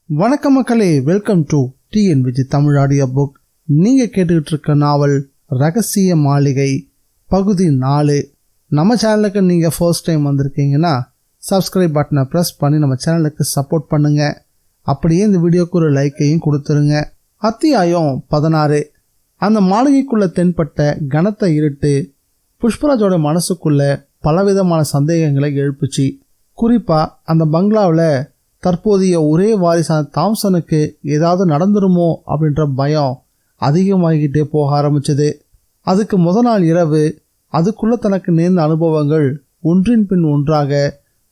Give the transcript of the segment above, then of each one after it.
வணக்கம் மக்களே, welcome to TNVG Tamil audio book. நீங்கள் கேட்டுக்கிட்டு இருக்க நாவல் ரகசிய மாளிகை பகுதி 4. நம்ம சேனலுக்கு நீங்கள் ஃபர்ஸ்ட் டைம் வந்திருக்கீங்கன்னா சப்ஸ்கிரைப் பட்டனை ப்ரெஸ் பண்ணி நம்ம சேனலுக்கு சப்போர்ட் பண்ணுங்கள். அப்படியே இந்த வீடியோக்கு ஒரு லைக்கையும் கொடுத்துருங்க. அத்தியாயம் 16. அந்த மாளிகைக்குள்ளே தென்பட்ட கனத்த இருட்டு புஷ்பராஜோட மனசுக்குள்ள பலவிதமான சந்தேகங்களை எழுப்புச்சு. குறிப்பாக அந்த பங்களாவில் தற்போதைய ஒரே வாரிசான தாம்சனுக்கு ஏதாவது நடந்துருமோ அப்படின்ற பயம் அதிகமாகிக்கிட்டே போக ஆரம்பிச்சது. அதுக்கு நாள் இரவு அதுக்குள்ள தனக்கு நேர்ந்த அனுபவங்கள் ஒன்றின் பின் ஒன்றாக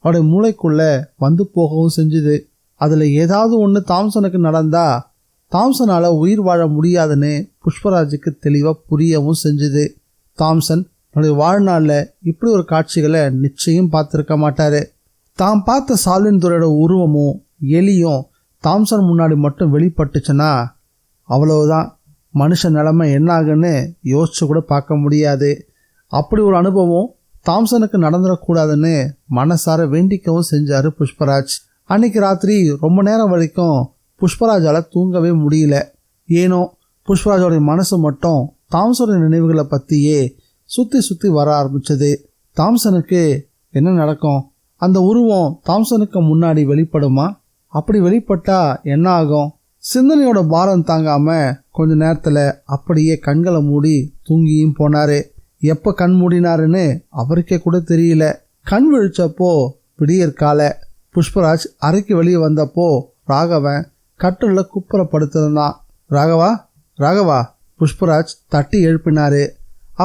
அவருடைய மூளைக்குள்ள வந்து போகவும் செஞ்சுது. அதில் ஏதாவது ஒன்று தாம்சனுக்கு நடந்தா தாம்சனால் உயிர் வாழ முடியாதுன்னு புஷ்பராஜுக்கு தெளிவாக புரியவும் செஞ்சுது. தாம்சன் அவருடைய வாழ்நாளில் இப்படி ஒரு காட்சிகளை நிச்சயம் பார்த்துருக்க மாட்டார். தாம் பார்த்த சால்வின் துறையோட உருவமும் எலியும் தாம்சன் முன்னாடி மட்டும் வெளிப்பட்டுச்சுன்னா அவ்வளவுதான், மனுஷ நிலைமை என்ன ஆகுன்னு யோசிச்சு கூட பார்க்க முடியாது. அப்படி ஒரு அனுபவம் தாம்சனுக்கு நடந்துடக்கூடாதுன்னு மனசார வேண்டிக்கவும் செஞ்சார் புஷ்பராஜ். அன்னைக்கு ராத்திரி ரொம்ப நேரம் வரைக்கும் புஷ்பராஜால் தூங்கவே முடியல. ஏனோ புஷ்பராஜோடைய மனசு மட்டும் தாம்சனுடைய நினைவுகளை பற்றியே சுற்றி சுற்றி வர ஆரம்பிச்சது. தாம்சனுக்கு என்ன நடக்கும்? அந்த உருவம் தாம்சனுக்கு முன்னாடி வெளிப்படுமா? அப்படி வெளிப்பட்டா என்ன ஆகும்? சிந்தனையோட பாரம் தாங்காம கொஞ்ச நேரத்தில் அப்படியே கண்களை மூடி தூங்கியும் போனாரு. எப்போ கண் மூடினாருன்னு அவருக்கே கூட தெரியல. கண் விழிச்சப்போ விடியற்கால. புஷ்பராஜ் அறைக்கு வெளியே வந்தப்போ ராகவன் கட்டிலில் குப்புறப்படுத்திருந்தான். ராகவா ராகவா புஷ்பராஜ் தட்டி எழுப்பினாரு.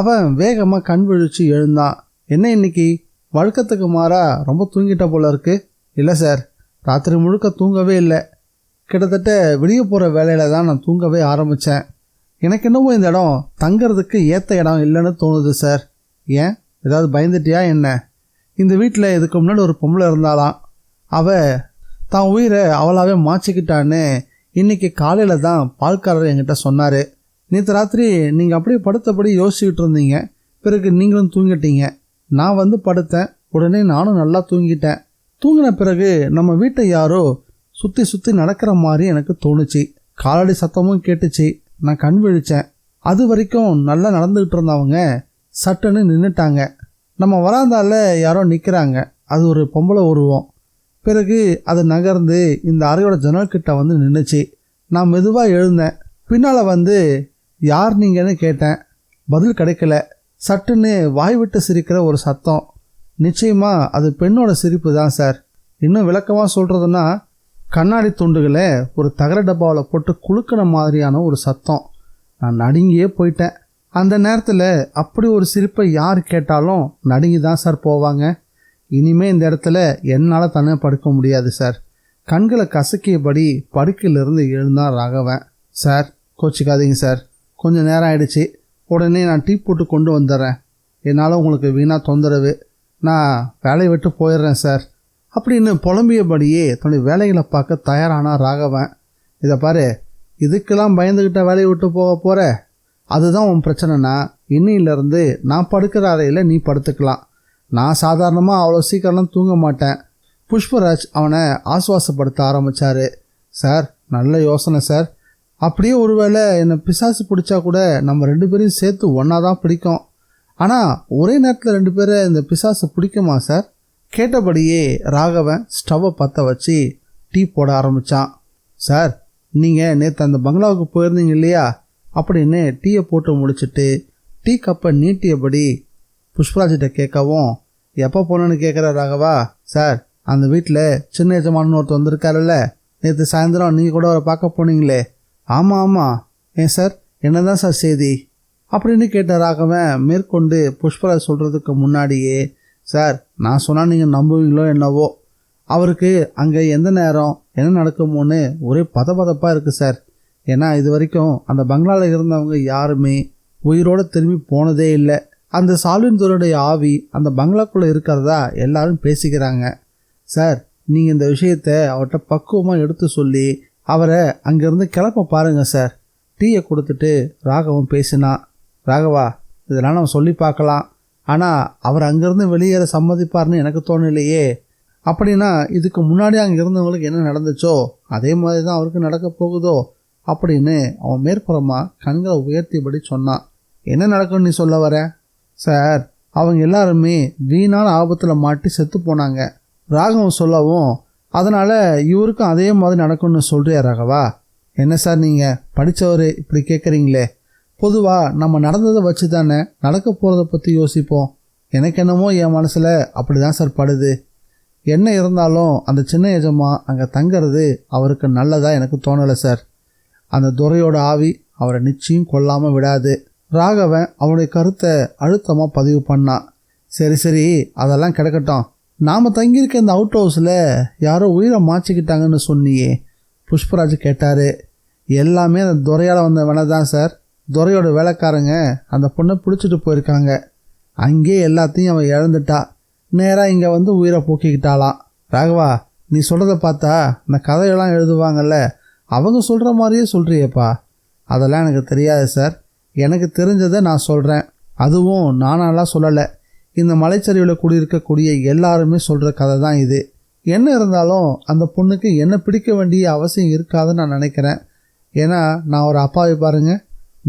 அவன் வேகமாக கண் விழிச்சு எழுந்தான். என்ன இன்னைக்கு வழக்கத்துக்கு மாறா ரொம்ப தூங்கிட்ட போல இருக்கு? இல்லை சார், ராத்திரி முழுக்க தூங்கவே இல்லை. கிட்டத்தட்ட விடிய போகிற வேலையில் தான் நான் தூங்கவே ஆரம்பித்தேன். எனக்கு என்னவோ இந்த இடம் தங்கிறதுக்கு ஏற்ற இடம் இல்லைன்னு தோணுது சார். ஏன், ஏதாவது பயந்துட்டியா என்ன? இந்த வீட்டில் இதுக்கு முன்னாடி ஒரு பொம்பளை இருந்தாலாம். அவள் தான் உயிரை அவளாவே மாற்றிக்கிட்டான்னு இன்றைக்கி காலையில் தான் பால்காரர் என்கிட்ட சொன்னார். நேற்று ராத்திரி நீங்கள் அப்படியே படுத்தபடி யோசிச்சுக்கிட்டு இருந்தீங்க. பிறகு நீங்களும் தூங்கிட்டீங்க. நான் வந்து படுத்தேன். உடனே நானும் நல்லா தூங்கிட்டேன். தூங்கின பிறகு நம்ம வீட்டை யாரோ சுற்றி சுற்றி நடக்கிற மாதிரி எனக்கு தோணுச்சு. காலடி சத்தமும் கேட்டுச்சு. நான் கண் விழித்தேன். அது வரைக்கும் நல்லா நடந்துக்கிட்டு இருந்தவங்க சட்டுன்னு நின்றுட்டாங்க. நம்ம வராந்தால யாரோ நிற்கிறாங்க. அது ஒரு பொம்பளை உருவம். பிறகு அது நகர்ந்து இந்த அறையோட ஜன்னல்கிட்ட வந்து நின்றுச்சு. நான் மெதுவாக எழுந்தேன். பின்னால் வந்து யார் நீங்கன்னு கேட்டேன். பதில் கிடைக்கல. சட்டுன்னு வாய் விட்டு சிரிக்கிற ஒரு சத்தம். நிச்சயமாக அது பெண்ணோட சிரிப்பு தான் சார். இன்னும் விளக்கமாக சொல்கிறதுனா, கண்ணாடி துண்டுகளை ஒரு தகர டப்பாவில் போட்டு குலுக்கின மாதிரியான ஒரு சத்தம். நான் நடுங்கியே போயிட்டேன். அந்த நேரத்தில் அப்படி ஒரு சிரிப்பை யார் கேட்டாலும் நடுங்கி தான் சார் போவாங்க. இனிமேல் இந்த இடத்துல என்னால் தனியாக படுக்க முடியாது சார். கண்களை கசக்கியபடி படுக்கையிலிருந்து எழுந்தான் ராகவன். சார், கோச்சிக்காதீங்க சார், கொஞ்சம் நேரம் ஆயிடுச்சு. உடனே நான் டீ போட்டு கொண்டு வந்துடுறேன். என்னால் உங்களுக்கு வீணாக தொந்தரவு. நான் வேலையை விட்டு போயிடுறேன் சார் அப்படின்னு புலம்பியபடியே தன்னுடைய வேலைகளை பார்க்க தயாரானா ராகவன். இதை பாரு, இதுக்கெல்லாம் பயந்துக்கிட்ட வேலையை விட்டு போக போகிற? அதுதான் உன் பிரச்சனைனா இன்னிலேருந்து நான் படுக்கிற அறையில் நீ படுத்துக்கலாம். நான் சாதாரணமாக அவ்வளோ சீக்கிரம்லாம் தூங்க மாட்டேன். புஷ்பராஜ் அவனை ஆசுவாசப்படுத்த ஆரம்பித்தார். சார், நல்ல யோசனை சார். அப்படியே ஒருவேளை என்னை பிசாசு பிடிச்சா கூட நம்ம 2 பேரையும் சேர்த்து ஒன்றா தான் பிடிக்கும். ஆனால் ஒரே நேரத்தில் 2 பேரை இந்த பிசாசு பிடிக்குமா சார்? கேட்டபடியே ராகவன் ஸ்டவ்வை பற்ற வச்சு டீ போட ஆரம்பித்தான். சார், நீங்கள் நேற்று அந்த பங்களாவுக்கு போயிருந்தீங்க இல்லையா அப்படின்னு டீயை போட்டு முடிச்சுட்டு டீ கப்பை நீட்டியபடி புஷ்பராஜிட்ட கேட்கவும், எப்போ போனேன்னு கேட்குற ராகவா? சார், அந்த வீட்டில் சின்ன எஜமானு ஒருத்தர் வந்திருக்காருல்ல, நேற்று சாயந்தரம் நீங்கள் கூட அவரை பார்க்க போனீங்களே. ஆமாம் ஆமாம். ஏன் சார், என்ன தான் சார் செய்தி அப்படின்னு கேட்ட ராகவன் மேற்கொண்டு புஷ்பராஜ் சொல்கிறதுக்கு முன்னாடியே, சார், நான் சொன்னால் நீங்கள் நம்புவீங்களோ என்னவோ, அவருக்கு அங்கே எந்த நேரம் என்ன நடக்குமோன்னு ஒரே பதப்பதப்பாக இருக்குது சார். ஏன்னா இது வரைக்கும் அந்த பங்களாவில் இருந்தவங்க யாருமே உயிரோடு திரும்பி போனதே இல்லை. அந்த சால்வின் துறையுடைய ஆவி அந்த பங்களாக்குள்ளே இருக்கிறதா எல்லாரும் பேசிக்கிறாங்க. சார், நீங்கள் இந்த விஷயத்தை அவர்கிட்ட பக்குவமாக எடுத்து சொல்லி அவரை அங்கேருந்து கிளப்ப பாருங்க சார். டீயை கொடுத்துட்டு ராகவன் பேசினான். ராகவா, இதெல்லாம் நம்ம சொல்லி பார்க்கலாம். ஆனால் அவர் அங்கேருந்து வெளியேற சம்மதிப்பார்னு எனக்கு தோணலையே. அப்படின்னா இதுக்கு முன்னாடி அங்கே இருந்தவங்களுக்கு என்ன நடந்துச்சோ அதே மாதிரி தான் அவருக்கு நடக்க போகுதோ அப்படின்னு அவன் மேற்புறமாக கண்களை உயர்த்திபடி சொன்னான். என்ன நடக்கும்னு நீ சொல்ல வர? சார், அவங்க எல்லாருமே வீணான ஆபத்தில் மாட்டி செத்து போனாங்க. ராகவன் சொல்லவும், அதனால் இவருக்கும் அதே மாதிரி நடக்கும்னு சொல்கிறியா ராகவா? என்ன சார் நீங்கள் படித்தவர் இப்படி கேட்குறீங்களே? பொதுவாக நம்ம நடந்ததை வச்சு தானே நடக்க போகிறத பற்றி யோசிப்போம். எனக்கு என்னமோ என் மனசில் அப்படி தான் சார் படுது. என்ன இருந்தாலும் அந்த சின்ன எஜமா அங்கே தங்கிறது அவருக்கு நல்லதாக எனக்கு தோணலை சார். அந்த துரையோட ஆவி அவரை நிச்சயம் கொல்லாமல் விடாது. ராகவன் அவனுடைய கருத்தை அழுத்தமாக பதிவு பண்ணான். சரி சரி, அதெல்லாம் கிடக்கட்டும். நாம் தங்கியிருக்க இந்த அவுட் ஹவுஸில் யாரோ உயிரை மாற்றிக்கிட்டாங்கன்னு சொன்னியே, புஷ்பராஜ் கேட்டார். எல்லாமே அந்த துரையால் வந்த வேலை தான் சார். துரையோட வேலைக்காரங்க அந்த பொண்ணை பிடிச்சிட்டு போயிருக்காங்க. அங்கேயே எல்லாத்தையும் அவன் இழந்துட்டா. நேராக இங்கே வந்து உயிரை போக்கிக்கிட்டாளாம். ராகவா, நீ சொல்கிறத பார்த்தா இந்த கதையெல்லாம் எழுதுவாங்கல்ல, அவங்க சொல்கிற மாதிரியே சொல்கிறியப்பா. அதெல்லாம் எனக்கு தெரியாது சார். எனக்கு தெரிஞ்சதை நான் சொல்கிறேன். அதுவும் நானாலாம் சொல்லலை. இந்த மலைச்சரிவில் குடியிருக்கக்கூடிய எல்லாருமே சொல்கிற கதை தான் இது. என்ன இருந்தாலும் அந்த பொண்ணுக்கு என்ன பிடிக்க வேண்டிய அவசியம் இருக்காதுன்னு நான் நினைக்கிறேன். ஏன்னா நான் ஒரு அப்பாவை பாருங்க,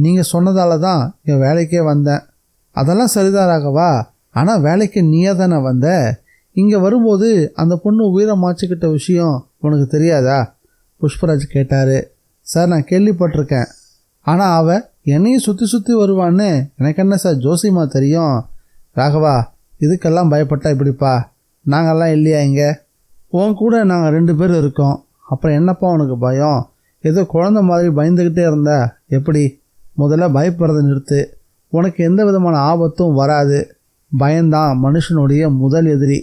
நீங்கள் சொன்னதால தான் என் வேலைக்கே வந்தேன். அதெல்லாம் சரிதான் ராகவா, ஆனால் வேலைக்கு நீயே தானே வந்த. இங்கே வரும்போது அந்த பொண்ணு உயிரை மாற்றிக்கிட்ட விஷயம் உனக்கு தெரியாதா? புஷ்பராஜ் கேட்டார். சார், நான் கேள்விப்பட்டிருக்கேன். ஆனால் அவள் என்னையும் சுற்றி சுற்றி வருவான்னு எனக்கு என்ன சார் ஜோசியமா தெரியும்? ராகவா, இதுக்கெல்லாம் பயப்பட்டா இப்படிப்பா. நாங்கள்லாம் இல்லையா இங்கே? உன் கூட நாங்கள் 2 பேர் இருக்கோம். அப்புறம் என்னப்பா உனக்கு பயம்? ஏதோ குழந்த மாதிரி பயந்துக்கிட்டே இருந்தா எப்படி? முதல்ல பயப்படுறதை நிறுத்து. உனக்கு எந்த விதமான ஆபத்தும் வராது. பயம்தான் மனுஷனுடைய முதல் எதிரி.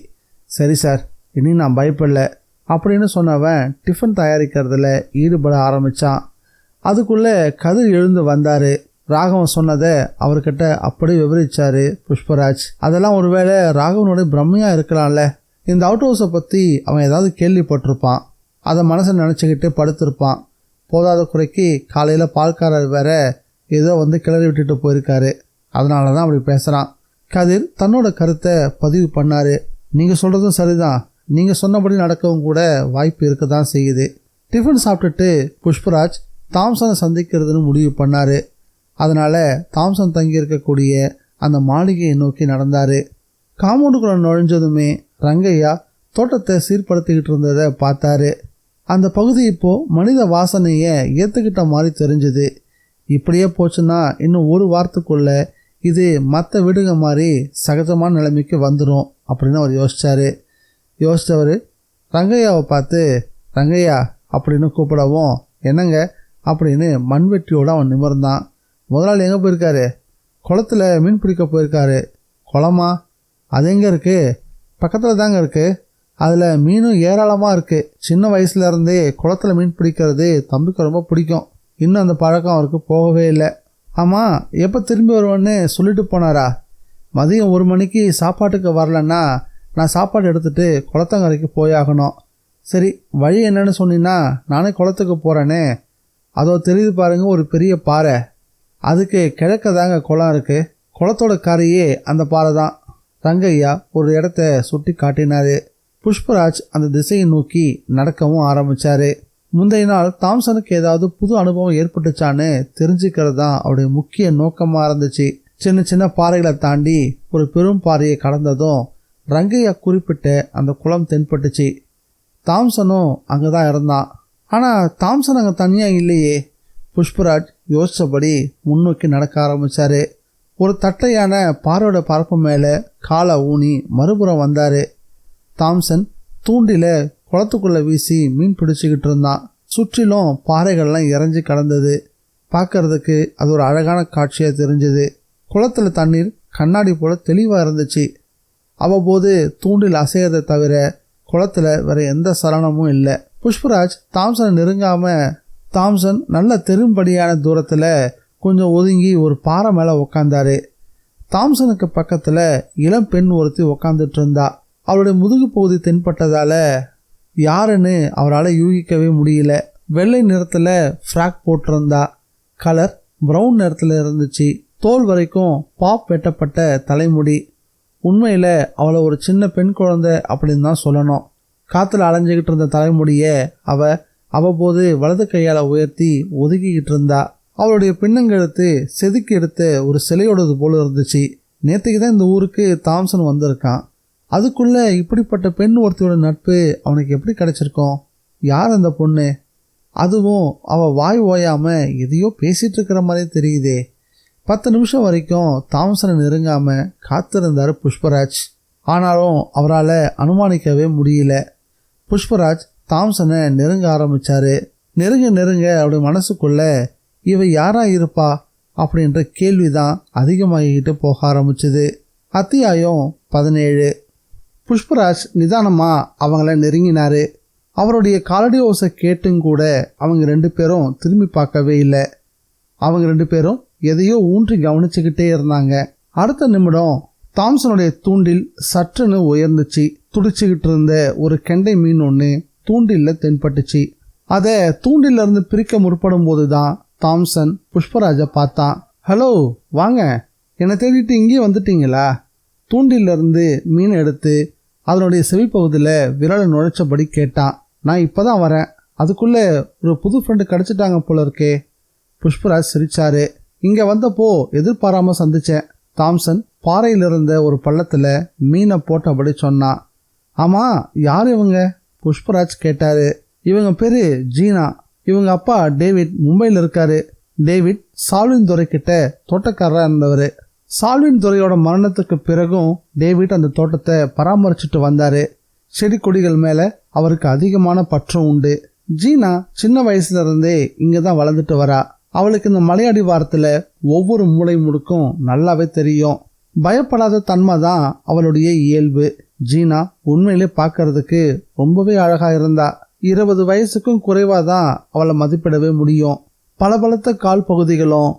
சரி சார், இனி நான் பயப்படல அப்படின்னு சொன்னவன் டிஃபன் தயாரிக்கிறதுல ஈடுபட ஆரம்பித்தான். அதுக்குள்ளே கதிர் எழுந்து வந்தார். ராகவன் சொன்னதை அவர்கிட்ட அப்படியே விவரிச்சார் புஷ்பராஜ். அதெல்லாம் ஒருவேளை ராகவனுடைய பிரம்மையாக இருக்கலாம்ல. இந்த அவுட் ஹவுஸை பற்றி அவன் ஏதாவது கேள்விப்பட்டிருப்பான். அதை மனசை நினச்சிக்கிட்டு படுத்திருப்பான். போதாத குறைக்கு காலையில் பால்காரர் வேற ஏதோ வந்து கிளறி விட்டுட்டு போயிருக்காரு. அதனால தான் அப்படி பேசுகிறான். கதிர் தன்னோட கருத்தை பதிவு பண்ணார். நீங்கள் சொல்கிறதும் சரிதான். நீங்கள் சொன்னபடி நடக்கவும் கூட வாய்ப்பு இருக்க தான் செய்யுது. டிஃபன் சாப்பிட்டுட்டு புஷ்பராஜ் தாம்சனை சந்திக்கிறதுன்னு முடிவு பண்ணார். அதனால் தாம்சன் தங்கியிருக்கக்கூடிய அந்த மாளிகையை நோக்கி நடந்தார். காம்பவுண்டுக்குள்ள நுழைஞ்சதுமே ரங்கையா தோட்டத்தை சீர்படுத்திக்கிட்டு இருந்ததை பார்த்தாரு. அந்த பகுதி இப்போது மனித வாசனையை ஏற்றுக்கிட்ட மாதிரி தெரிஞ்சுது. இப்படியே போச்சுன்னா இன்னும் ஒரு வாரத்துக்குள்ளே இது மற்ற வீடுங்க மாதிரி சகஜமான நிலைமைக்கு வந்துடும் அப்படின்னு அவர் யோசித்தவர் ரங்கையாவை பார்த்து ரங்கையா அப்படின்னு கூப்பிடவும், என்னங்க அப்படின்னு மண்வெட்டியோடு அவன் நிமிர்ந்தான். முதலாளி எங்கே போயிருக்காரு? குளத்தில் மீன் பிடிக்க போயிருக்காரு. குளமா? அது எங்கே இருக்குது? பக்கத்தில் தாங்க இருக்குது. அதில் மீனும் ஏராளமாக இருக்குது. சின்ன வயசுலேருந்தே குளத்தில் மீன் பிடிக்கிறது தம்பிக்கு ரொம்ப பிடிக்கும். இன்னும் அந்த பழக்கம் அவருக்கு போகவே இல்லை. ஆமாம், எப்போ திரும்பி வருவேன்னு சொல்லிட்டு போனாரா? மதியம் 1 மணிக்கு சாப்பாட்டுக்கு வரலன்னா நான் சாப்பாடு எடுத்துகிட்டு குளத்தங்கரைக்கு போயாகணும். சரி, வழி என்னன்னு சொன்னீங்கன்னா நானே குளத்துக்கு போகிறேனே. அதோ தெரியுது பாருங்க, ஒரு பெரிய பாறை. அதுக்கு கிழக்க தாங்க குளம் இருக்குது. குளத்தோட கரையே அந்த பாறை தான். ரங்கையா ஒரு இடத்த சுட்டி காட்டினார். புஷ்பராஜ் அந்த திசையை நோக்கி நடக்கவும் ஆரம்பித்தார். முந்தைய நாள் தாம்சனுக்கு ஏதாவது புது அனுபவம் ஏற்பட்டுச்சான்னு தெரிஞ்சுக்கிறது தான் அவருடைய முக்கிய நோக்கமாக இருந்துச்சு. சின்ன சின்ன பாறைகளை தாண்டி ஒரு பெரும் பாறையை கடந்ததும் ரங்கையா குறிப்பிட்ட அந்த குளம் தென்பட்டுச்சு. தாம்சனும் அங்கே தான் இருந்தான். ஆனால் தாம்சன் அங்கே தனியாக இல்லையே. புஷ்பராஜ் யோசித்தபடி முன்னோக்கி நடக்க ஆரம்பித்தார். ஒரு தட்டையான பாறையோட பரப்பு மேலே காலை ஊனி மறுபுறம் வந்தார். தாம்சன் தூண்டில குளத்துக்குள்ளே வீசி மீன் பிடிச்சிக்கிட்டு இருந்தான். சுற்றிலும் பாறைகள்லாம் இறஞ்சி கடந்தது. பார்க்கறதுக்கு அது ஒரு அழகான காட்சியாக தெரிஞ்சுது. குளத்தில் தண்ணீர் கண்ணாடி போல தெளிவாக இருந்துச்சு. அவ்வப்போது தூண்டில் அசையதை தவிர குளத்தில் வேற எந்த சலனமும் இல்லை. புஷ்பராஜ் தாம்சனை நெருங்காமல் தாம்சன் நல்ல தெரும்படியான தூரத்தில் கொஞ்சம் ஒதுங்கி ஒரு பாறை மேலே உக்காந்தாரு. தாம்சனுக்கு பக்கத்தில் இளம் பெண் ஒருத்தி உக்காந்துட்டு இருந்தா. அவருடைய முதுகு பகுதி தென்பட்டதால் யாருன்னு அவரால் யூகிக்கவே முடியல. வெள்ளை நிறத்தில் ஃப்ராக் போட்டிருந்தா. கலர் ப்ரௌன் நிறத்தில் இருந்துச்சு. தோல் வரைக்கும் பாப் வெட்டப்பட்ட தலைமுடி. உண்மையில் அவளை ஒரு சின்ன பெண் குழந்தை அப்படின்னு தான் சொல்லணும். காத்துல அலைஞ்சிக்கிட்டு இருந்த தலைமுடிய அவ்வப்போது வலது கையால் உயர்த்தி ஒதுக்கிக்கிட்டு இருந்தா. அவளுடைய பின்னங்கழுத்து செதுக்கி எடுத்த ஒரு சிலையோடது போல இருந்துச்சு. நேற்றுக்கு தான் இந்த ஊருக்கு தாம்சன் வந்திருக்கான். அதுக்குள்ள இப்படிப்பட்ட பெண் ஒருத்தியோட நட்பு அவனுக்கு எப்படி கிடைச்சிருக்கோம்? யார் அந்த பொண்ணு? அதுவும் அவள் வாய் ஓயாம எதையோ பேசிட்டு இருக்கிற மாதிரி தெரியுதே. 10 நிமிஷம் வரைக்கும் தாம்சனை நெருங்காம காத்திருந்தார் புஷ்பராஜ். ஆனாலும் அவரால் அனுமானிக்கவே முடியல. புஷ்பராஜ் தாம்சனை நெருங்க ஆரம்பிச்சாரு. நெருங்க அவருடைய மனசுக்குள்ள இவ யாரா இருப்பா அப்படின்ற கேள்விதான் அதிகமாகிக்கிட்டு போக ஆரம்பிச்சுது. அத்தியாயம் 17. புஷ்பராஜ் நிதானமா அவங்கள நெருங்கினாரு. அவருடைய காலடி ஓசை கேட்டும் கூட அவங்க 2 பேரும் திரும்பி பார்க்கவே இல்லை. அவங்க 2 பேரும் எதையோ ஊன்றி கவனிச்சுக்கிட்டே இருந்தாங்க. அடுத்த நிமிடம் தாம்சனுடைய தூண்டில் சற்றுன்னு உயர்ந்துச்சு. துடிச்சுக்கிட்டு இருந்த ஒரு கெண்டை மீன் ஒன்று தூண்டில்ல தென்பட்டுச்சு. அதை தூண்டில இருந்து பிரிக்க முற்படும் போதுதான் தாம்சன் புஷ்பராஜை பார்த்தான். ஹலோ, வாங்க, என்னை தேடிட்டு இங்கே வந்துட்டீங்களா? தூண்டில இருந்து மீன் எடுத்து அதனுடைய செவிப்பகுதியில் விரலை நுழைச்சபடி கேட்டான். நான் இப்போதான் வரேன், அதுக்குள்ளே ஒரு புது ஃப்ரெண்டு கிடச்சிட்டாங்க போல இருக்கே. புஷ்பராஜ் சிரிச்சாரு. இங்கே வந்தப்போ எதிர்பாராமல் சந்திச்சேன். தாம்சன் பாறையில் இருந்த ஒரு பள்ளத்தில் மீனை போட்டபடி சொன்னான். ஆமாம், யார் இவங்க? புஷ்பராஜ் கேட்டாரு. இவங்க பேர் ஜீனா. இவங்க அப்பா டேவிட் மும்பையில் இருக்காரு. டேவிட் சால்வின் துறை கிட்ட தோட்டக்காரராக இருந்தவர். சால்வின் துறையோட மரணத்துக்கு பிறகும் டேவிட் அந்த தோட்டத்தை பராமரிச்சுட்டு வந்தார். செடி கொடிகள் மேலே அவருக்கு அதிகமான பற்றும் உண்டு. ஜீனா சின்ன வயசுல இருந்தே இங்கே தான் வளர்ந்துட்டு வரா. அவளுக்கு இந்த மலையடிவாரத்தில் ஒவ்வொரு மூளை முடுக்கும் நல்லாவே தெரியும். பயப்படாத தன்மை தான் அவளுடைய இயல்பு. ஜீனா உண்மையிலே பார்க்கறதுக்கு ரொம்பவே அழகா இருந்தா. 20 வயசுக்கும் குறைவாக தான் அவளை மதிப்பிடவே முடியும். பளபளத்த கால் பகுதிகளும்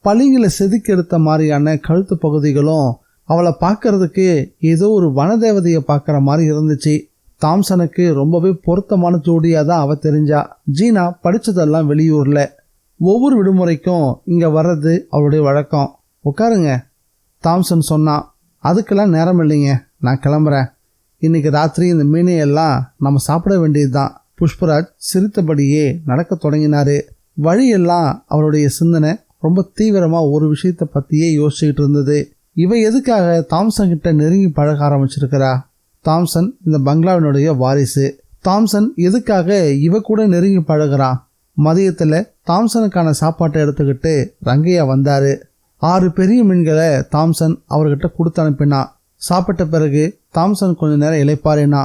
பளிங்கில செதுக்கி எடுத்த மாதிரியான கழுத்து பகுதிகளும் அவளை பார்க்கறதுக்கு ஏதோ ஒரு வனதேவதையை பார்க்குற மாதிரி இருந்துச்சு. தாம்சனுக்கு ரொம்பவே பொருத்தமான ஜோடியாக தான் அவள் தெரிஞ்சா. ஜீனா படித்ததெல்லாம் வெளியூரில். ஒவ்வொரு விடுமுறைக்கும் இங்கே வர்றது அவளுடைய வழக்கம். உட்காருங்க, தாம்சன் சொன்னான். அதுக்கெல்லாம் நேரம் இல்லைங்க, நான் கிளம்புறேன். இன்னைக்கு ராத்திரி இந்த மீனையெல்லாம் நம்ம சாப்பிட வேண்டியது தான். புஷ்பராஜ் சிரித்தபடியே நடக்க தொடங்கினாரு. வழியெல்லாம் அவருடைய சிந்தனை ரொம்ப தீவிரமாக ஒரு விஷயத்தை பற்றியே யோசிச்சுக்கிட்டு இருந்தது. இவ எதுக்காக தாம்சன் கிட்ட நெருங்கி பழக ஆரம்பிச்சிருக்கிறா? தாம்சன் இந்த பங்களாவினுடைய வாரிசு. தாம்சன் எதுக்காக இவ கூட நெருங்கி பழகிறான்? மதியத்தில் தாம்சனுக்கான சாப்பாட்டை எடுத்துக்கிட்டு ரங்கையா வந்தாரு. 6 பெரிய மீன்களை தாம்சன் அவர்கிட்ட கொடுத்து அனுப்பினான். சாப்பிட்ட பிறகு தாம்சன் கொஞ்ச நேரம் இளைப்பாறினா.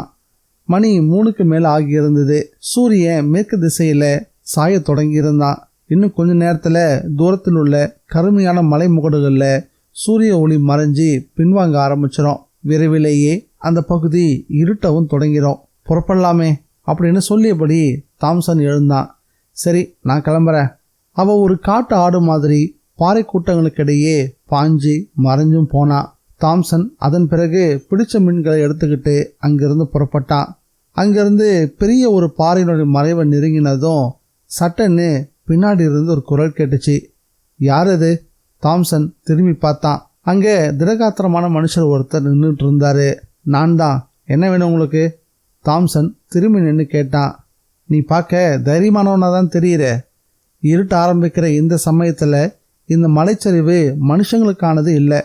மணி 3க்கு மேலே ஆகியிருந்தது. சூரியன் மேற்கு திசையில் சாய தொடங்கி இருந்தான். இன்னும் கொஞ்ச நேரத்தில் தூரத்தில் உள்ள கருமையான மலை முகடுகளில் சூரிய ஒளி மறைஞ்சி பின்வாங்க ஆரம்பிச்சிடும். விரைவிலேயே அந்த பகுதி இருட்டவும் தொடங்கிடும். புறப்படலாமே அப்படின்னு சொல்லியபடி தாம்சன் எழுந்தான். சரி, நான் கிளம்புறேன். அவள் ஒரு காட்டு ஆடு மாதிரி பாறை கூட்டங்களுக்கிடையே பாஞ்சு மறைஞ்சும் போனான். தாம்சன் அதன் பிறகு பிடிச்ச மீன்களை எடுத்துக்கிட்டு அங்கிருந்து புறப்பட்டான். அங்கிருந்து பெரிய ஒரு பாறையினுடைய மறைவை நெருங்கினதும் சட்டன்னு பின்னாடி இருந்து ஒரு குரல் கேட்டுச்சு. யார் அது? தாம்சன் திரும்பி பார்த்தான். அங்கே திடகாத்திரமான மனுஷர் ஒருத்தர் நின்றுட்டு இருந்தாரு. நான் தான். என்ன வேணும் உங்களுக்கு? தாம்சன் திரும்பி நின்று கேட்டான். நீ பார்க்க தைரியமானவனா தான் தெரியுற. இருட்ட ஆரம்பிக்கிற இந்த சமயத்தில் இந்த மலைச்சரிவு மனுஷங்களுக்கானது இல்லை.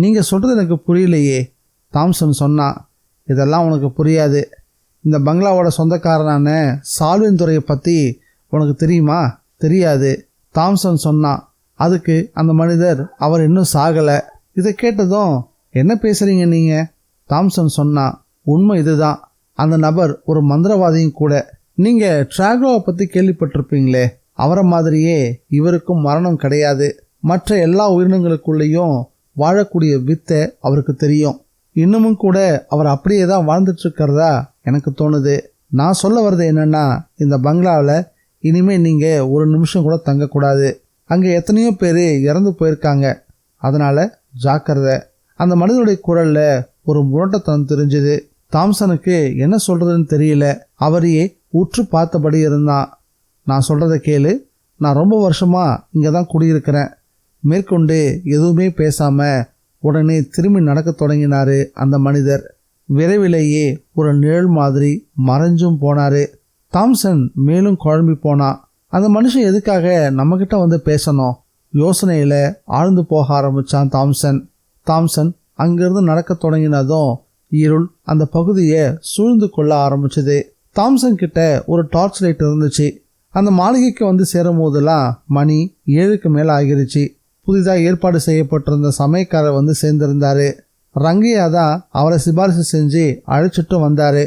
நீங்கள் சொல்கிறது எனக்கு புரியலையே. தாம்சன் சொன்னான். இதெல்லாம் உனக்கு புரியாது. இந்த பங்களாவோட சொந்தக்காரனான சால்வின் துறையை பற்றி உனக்கு தெரியுமா? தெரியாது. தாம்சன் சொன்னான். அதுக்கு அந்த மனிதர் அவர் இன்னும் சாகலை. இதை கேட்டதும் என்ன பேசுகிறீங்க நீங்கள்? தாம்சன் சொன்னான். உண்மை இதுதான். அந்த நபர் ஒரு மந்திரவாதியும் கூட. நீங்கள் ட்ராகோவை பற்றி கேள்விப்பட்டிருப்பீங்களே, அவரை மாதிரியே இவருக்கும் மரணம் கிடையாது. மற்ற எல்லா உயிரினங்களுக்குள்ளேயும் வாழக்கூடிய வித்தை அவருக்கு தெரியும். இன்னமும் கூட அவர் அப்படியே தான் வாழ்ந்துட்டு இருக்கிறதா எனக்கு தோணுது. நான் சொல்ல வர்றது என்னன்னா, இந்த பங்களாவில் இனிமேல் நீங்கள் ஒரு நிமிஷம் கூட தங்கக்கூடாது. அங்கே எத்தனையோ பேர் இறந்து போயிருக்காங்க. அதனால் ஜாக்கிரதை. அந்த மனிதனுடைய குரலில் ஒரு முரட்டத்தனம் தெரிஞ்சுது. தாம்சனுக்கு என்ன சொல்கிறதுன்னு தெரியல. அவரையே உற்று பார்த்தபடி இருந்தான். நான் சொல்கிறத கேளு. நான் ரொம்ப வருஷமாக இங்கே தான் குடியிருக்கிறேன். மேற்கொண்டு எதுவுமே பேசாமல் உடனே திரும்பி நடக்க தொடங்கினார் அந்த மனிதர். விரைவிலேயே ஒரு நிழல் மாதிரி மறைஞ்சும் போனாரு. தாம்சன் மேலும் குழம்பி போனான். அந்த மனுஷன் எதுக்காக நம்மகிட்ட வந்து பேசணும்? யோசனையில ஆழ்ந்து போக ஆரம்பிச்சான் தாம்சன் அங்கிருந்து நடக்க தொடங்கினதும் இருள் அந்த பகுதியை சூழ்ந்து கொள்ள ஆரம்பிச்சது. தாம்சன் கிட்ட ஒரு டார்ச் லைட் இருந்துச்சு. அந்த மாளிகைக்கு வந்து சேரும் போதெல்லாம் மணி 7க்கு மேல ஆகிருச்சு. புதிதாக ஏற்பாடு செய்யப்பட்டிருந்த சமயக்காரர் வந்து சேர்ந்திருந்தாரு. ரங்கையா தான் அவரை சிபாரிசு செஞ்சு அழைச்சிட்டு வந்தாரு.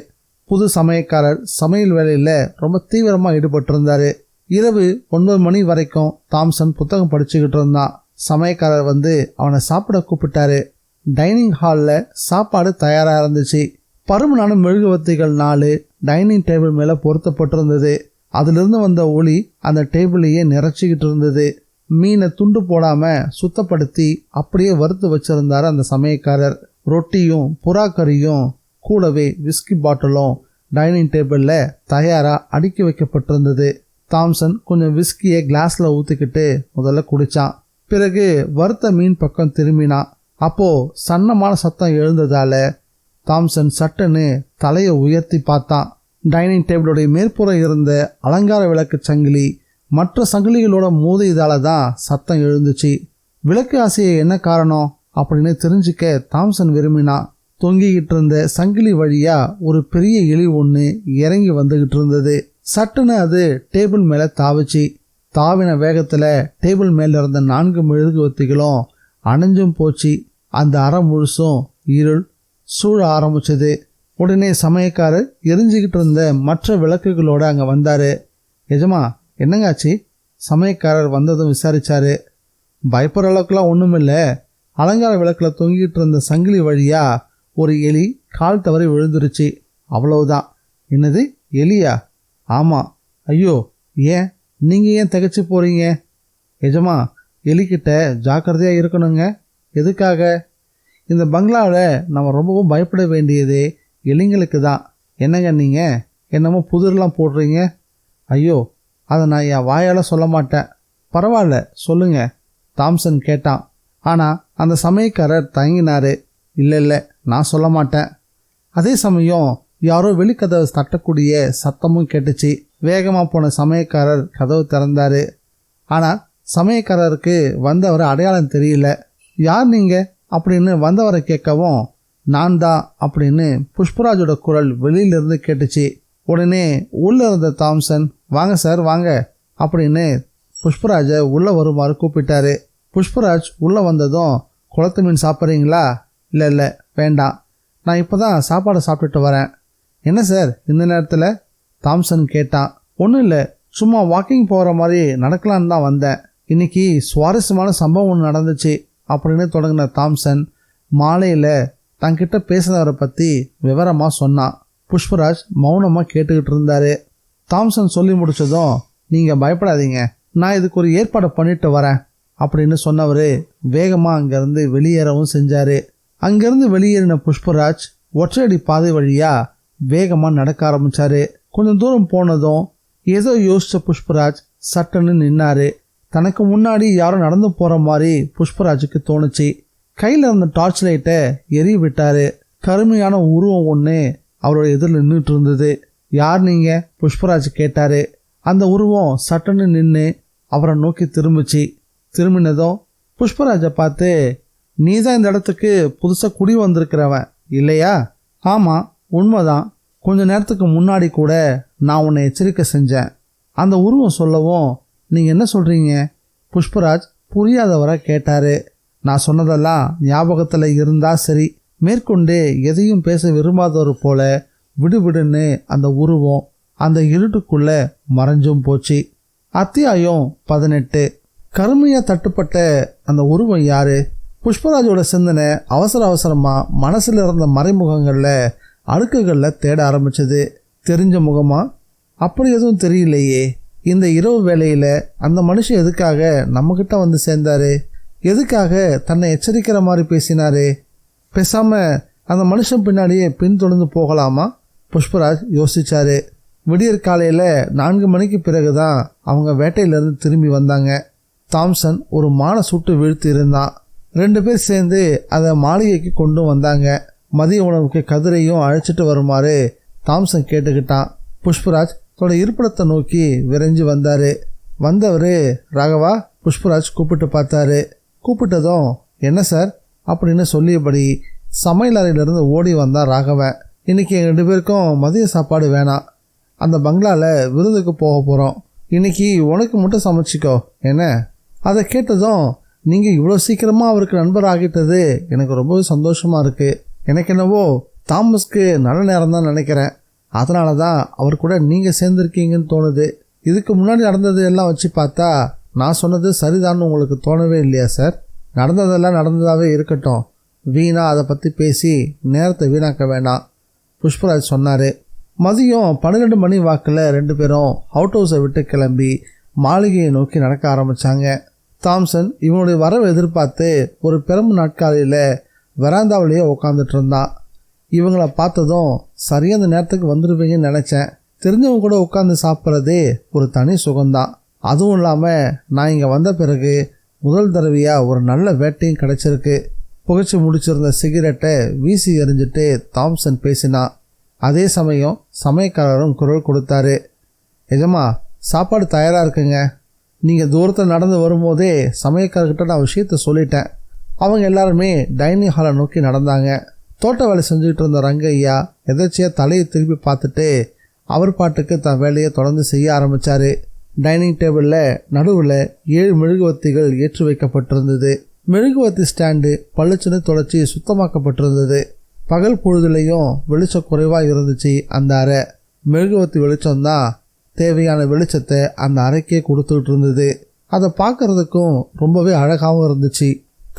புது சமயக்காரர் சமையல் வேலையில ரொம்ப தீவிரமா ஈடுபட்டிருந்தாரு. இரவு 9 மணி வரைக்கும் தாம்சன் புத்தகம் படிச்சுக்கிட்டு இருந்தான். சமயக்காரர் வந்து அவனை சாப்பிட கூப்பிட்டாரு. டைனிங் ஹாலில் சாப்பாடு தயாரா இருந்துச்சு. பருமனான மெழுகுவத்திகள் 4 டைனிங் டேபிள் மேல பொருத்தப்பட்டிருந்தது. அதிலிருந்து வந்த ஒளி அந்த டேபிளையே நிறைச்சிக்கிட்டு இருந்தது. மீனை துண்டு போடாம சுத்தப்படுத்தி அப்படியே வறுத்து வச்சிருந்தாரு அந்த சமயக்காரர். ரொட்டியும் புறாக்கறியும் கூடவே விஸ்கி பாட்டிலும் டைனிங் டேபிள்ல தயாரா அடுக்கி வைக்கப்பட்டிருந்தது. தாம்சன் கொஞ்சம் விஸ்கியை கிளாஸ்ல ஊத்திக்கிட்டு முதல்ல குடிச்சான். பிறகு வறுத்த மீன் பக்கம் திரும்பினான். அப்போ சன்னமான சத்தம் எழுந்ததால தாம்சன் சட்டுன்னு தலையை உயர்த்தி பார்த்தான். டைனிங் டேபிளுடைய மேற்புறம் இருந்த அலங்கார விளக்கு சங்கிலி மற்ற சங்கிலிகளோட மோதியதால தான் சத்தம் எழுந்துச்சு. விளக்கு ஆசையை என்ன காரணம் அப்படின்னு தெரிஞ்சுக்க தாம்சன் விரும்பினான். தொங்கிக்கிட்டு இருந்த சங்கிலி வழியா ஒரு பெரிய எலி ஒன்று இறங்கி வந்துகிட்டு இருந்தது. சட்டுன்னு அது டேபிள் மேல தாவிச்சு. தாவின வேகத்துல டேபிள் மேல இருந்த 4 மெழுகுவத்திகளும் அணைஞ்சும் போச்சு. அந்த அறை முழுசும் இருள் சூழ ஆரம்பிச்சது. உடனே சமயக்காரர் எரிஞ்சுக்கிட்டு இருந்த மற்ற விளக்குகளோட அங்க வந்தாரு. எஜமா, என்னங்காச்சு? சமயக்காரர் வந்ததும் விசாரிச்சாரு. பயப்படுற அளவுக்குலாம் ஒண்ணுமில்ல. அலங்கார விளக்குல தொங்கிட்டு இருந்த சங்கிலி வழியா ஒரு எலி கால் தவறி விழுந்துருச்சு, அவ்வளவுதான். என்னது, எலியா? ஆமா. ஐயோ, ஏன் நீங்க ஏன் திகைச்சு போறீங்க? எஜமா, எலிக்கிட்ட ஜாக்கிரதையா இருக்கணுங்க. எதுக்காக? இந்த பங்களாவில் நம்ம ரொம்பவும் பயப்பட வேண்டியது எலிங்களுக்கு தான். என்னங்க நீங்க என்னமோ புதிரெலாம் போடுறீங்க? ஐயோ, அதை நான் என் வாயால் சொல்ல மாட்டேன். பரவாயில்ல, சொல்லுங்க, தாம்சன் கேட்டான். ஆனால் அந்த சமயக்காரர் தயங்கினாரு. இல்லை, நான் சொல்ல மாட்டேன். அதே சமயம் யாரோ வெளிக்கதவை தட்டக்கூடிய சத்தமும் கேட்டுச்சு. வேகமாக போன சமயக்காரர் கதவு திறந்தாரு. ஆனால் சமயக்காரருக்கு வந்தவர் அடையாளம் தெரியல. யார் நீங்க அப்படின்னு வந்தவரை கேட்கவும், நான் தான் அப்படின்னு புஷ்பராஜோட குரல் வெளியிலிருந்து கேட்டுச்சு. உடனே உள்ள இருந்த தாம்சன், வாங்க சார் வாங்க அப்படின்னு புஷ்பராஜை உள்ள வருமாறு கூப்பிட்டாரு. புஷ்பராஜ் உள்ள வந்ததும், குளத்து மீன் சாப்பிட்றீங்களா? இல்லை வேண்டாம், நான் இப்போதான் சாப்பாடு சாப்பிட்டுட்டு வரேன். என்ன சார் இந்த நேரத்தில்? தாம்சன் கேட்டான். ஒன்றும் இல்லை, சும்மா வாக்கிங் போகிற மாதிரி நடக்கலான்னு தான் வந்தேன். இன்னைக்கு சுவாரஸ்யமான சம்பவம் ஒன்று நடந்துச்சு அப்படின்னு தொடங்கின தாம்சன் மாலையில் தங்கிட்ட பேசினவரை பற்றி விவரமாக சொன்னான். புஷ்பராஜ் மௌனமாக கேட்டுக்கிட்டு இருந்தாரு. தாம்சன் சொல்லி முடிச்சதும், நீங்கள் பயப்படாதீங்க, நான் இதுக்கு ஒரு ஏற்பாடு பண்ணிட்டு வரேன் அப்படின்னு சொன்னவர் வேகமாக அங்கேருந்து வெளியேறவும் செஞ்சார். அங்கேருந்து வெளியேறின புஷ்பராஜ் ஒற்றையடி பாதை வழியாக வேகமாக நடக்க ஆரம்பித்தார். கொஞ்சம் தூரம் போனதும் ஏதோ யோசித்த புஷ்பராஜ் சட்டுன்னு நின்னாரு. தனக்கு முன்னாடி யாரும் நடந்து போகிற மாதிரி புஷ்பராஜுக்கு தோணுச்சு. கையில் இருந்த டார்ச் லைட்டை எரிய விட்டாரு. கருமையான உருவம் ஒன்று அவரோட எதிரில் நின்றுட்டு இருந்தது. யார் நீங்க? புஷ்பராஜ் கேட்டாரு. அந்த உருவம் சட்டுன்னு நின்று அவரை நோக்கி திரும்பினதும் புஷ்பராஜை பார்த்து, நீ தான் இந்த இடத்துக்கு புதுசாக குடி வந்திருக்கிறவன் இல்லையா? ஆமாம், உண்மைதான். கொஞ்ச நேரத்துக்கு முன்னாடி கூட நான் உன்னை எச்சரிக்கை செஞ்சேன். அந்த உருவம் சொல்லவும், நீங்கள் என்ன சொல்கிறீங்க? புஷ்பராஜ் புரியாதவரை கேட்டார். நான் சொன்னதெல்லாம் ஞாபகத்தில் இருந்தால் சரி. மேற்கொண்டு எதையும் பேச விரும்பாதவர் போல விடுவிடுன்னு அந்த உருவம் அந்த இருட்டுக்குள்ள மறைஞ்சும் போச்சு. அத்தியாயம் 18. கருமையாக தட்டுப்பட்ட அந்த உருவம் யாரு? புஷ்பராஜோட சிந்தனை அவசரமாக மனசில் இருந்த மறைமுகங்களில் அடுக்குகளில் தேட ஆரம்பிச்சது. தெரிஞ்ச முகமா? அப்படி எதுவும் தெரியலையே. இந்த இரவு வேளையில் அந்த மனுஷன் எதுக்காக நம்மக்கிட்ட வந்து சேர்ந்தாரு? எதுக்காக தன்னை எச்சரிக்கிற மாதிரி பேசினாரு? பேசாமல் அந்த மனுஷன் பின்னாடியே பின்தொடர்ந்து போகலாமா? புஷ்பராஜ் யோசிச்சாரு. விடியற் காலையில் 4 மணிக்கு பிறகு தான் அவங்க வேட்டையிலேருந்து திரும்பி வந்தாங்க. தாம்சன் ஒரு மானை சுட்டு வீழ்த்தி இருந்தான். 2 பேர் சேர்ந்து அதை மாளிகைக்கு கொண்டு வந்தாங்க. மதிய உணவுக்கு கதிரையும் அழைச்சிட்டு வருமாறு தாம்சன் கேட்டுக்கிட்டான். புஷ்பராஜ் தன்னோட இருப்பிடத்தை நோக்கி விரைஞ்சு வந்தார். வந்தவர் ராகவா புஷ்பராஜ் கூப்பிட்டு பார்த்தாரு. கூப்பிட்டதும் என்ன சார் அப்படின்னு சொல்லியபடி சமையல் அறையிலிருந்து ஓடி வந்தான் ராகவன். இன்றைக்கி எங்கள் 2 பேருக்கும் மதிய சாப்பாடு வேணாம், அந்த பங்களாவில் விருந்துக்கு போக போகிறோம், இன்றைக்கி உனக்கு மட்டும் சமைச்சிக்கோ என்ன. அதை கேட்டதும் நீங்கள் இவ்வளோ சீக்கிரமாக அவருக்கு நண்பர் ஆகிட்டது எனக்கு ரொம்பவே சந்தோஷமாக இருக்குது. எனக்கு என்னவோ தாமஸ்க்கு நல்ல நேரம் தான் நினைக்கிறேன், அதனால தான் அவர் கூட நீங்கள் சேர்ந்துருக்கீங்கன்னு தோணுது. இதுக்கு முன்னாடி நடந்தது எல்லாம் வச்சு பார்த்தா நான் சொன்னது சரிதான்னு உங்களுக்கு தோணவே இல்லையா சார்? நடந்ததெல்லாம் நடந்ததாகவே இருக்கட்டும், வீணா அதை பற்றி பேசி நேரத்தை வீணாக்க வேணாம் புஷ்பராஜ் சொன்னார். மதியம் 12 மணி வாக்கில் 2 பேரும் அவுட் ஹவுஸை விட்டு கிளம்பி மாளிகையை நோக்கி நடக்க ஆரம்பித்தாங்க. தாம்சன் இவனுடைய வரவை எதிர்பார்த்து ஒரு பெரும் நாட்காலையில் வராந்தாவிலேயே உட்காந்துட்டு இருந்தான். இவங்கள பார்த்ததும் சரியாக அந்த நேரத்துக்கு வந்துடுவீங்கன்னு நினச்சேன். தெரிஞ்சவங்க கூட உட்காந்து சாப்பிட்றதே ஒரு தனி சுகம்தான். அதுவும் இல்லாமல் நான் இங்கே வந்த பிறகு முதல் தடவையாக ஒரு நல்ல வேட்டையும் கிடச்சிருக்கு. புகைச்சி முடிச்சிருந்த சிகரெட்டை வீசி எறிஞ்சிட்டு தாம்சன் பேசினான். அதே சமயம் சமயக்காரரும் குரல் கொடுத்தாரு. எஜமா, சாப்பாடு தயாராக இருக்குங்க. நீங்கள் தூரத்தில் நடந்து வரும்போதே சமயக்காரர்கிட்ட நான் விஷயத்த சொல்லிட்டேன். அவங்க எல்லாருமே டைனிங் ஹாலை நோக்கி நடந்தாங்க. தோட்ட வேலை செஞ்சுக்கிட்டு இருந்த ரங்கையா எதாச்சியாக தலையை திருப்பி பார்த்துட்டு அவர் பாட்டுக்கு தன் வேலையை தொடர்ந்து செய்ய ஆரம்பித்தார். டைனிங் டேபிளில் நடுவில் 7 மெழுகுவத்திகள் ஏற்றி வைக்கப்பட்டிருந்தது. மெழுகுவத்தி ஸ்டாண்டு பளிச்சுன்னு தொடச்சி சுத்தமாக்கப்பட்டிருந்தது. பகல் பொழுதுலையும் வெளிச்சம் குறைவாக இருந்துச்சு அந்த அறை. மெழுகுவத்தி வெளிச்சம்தான் தேவையான வெளிச்சத்தை அந்த அறைக்கே கொடுத்துட்டு இருந்தது. அதை பார்க்குறதுக்கும் ரொம்பவே அழகாகவும் இருந்துச்சு.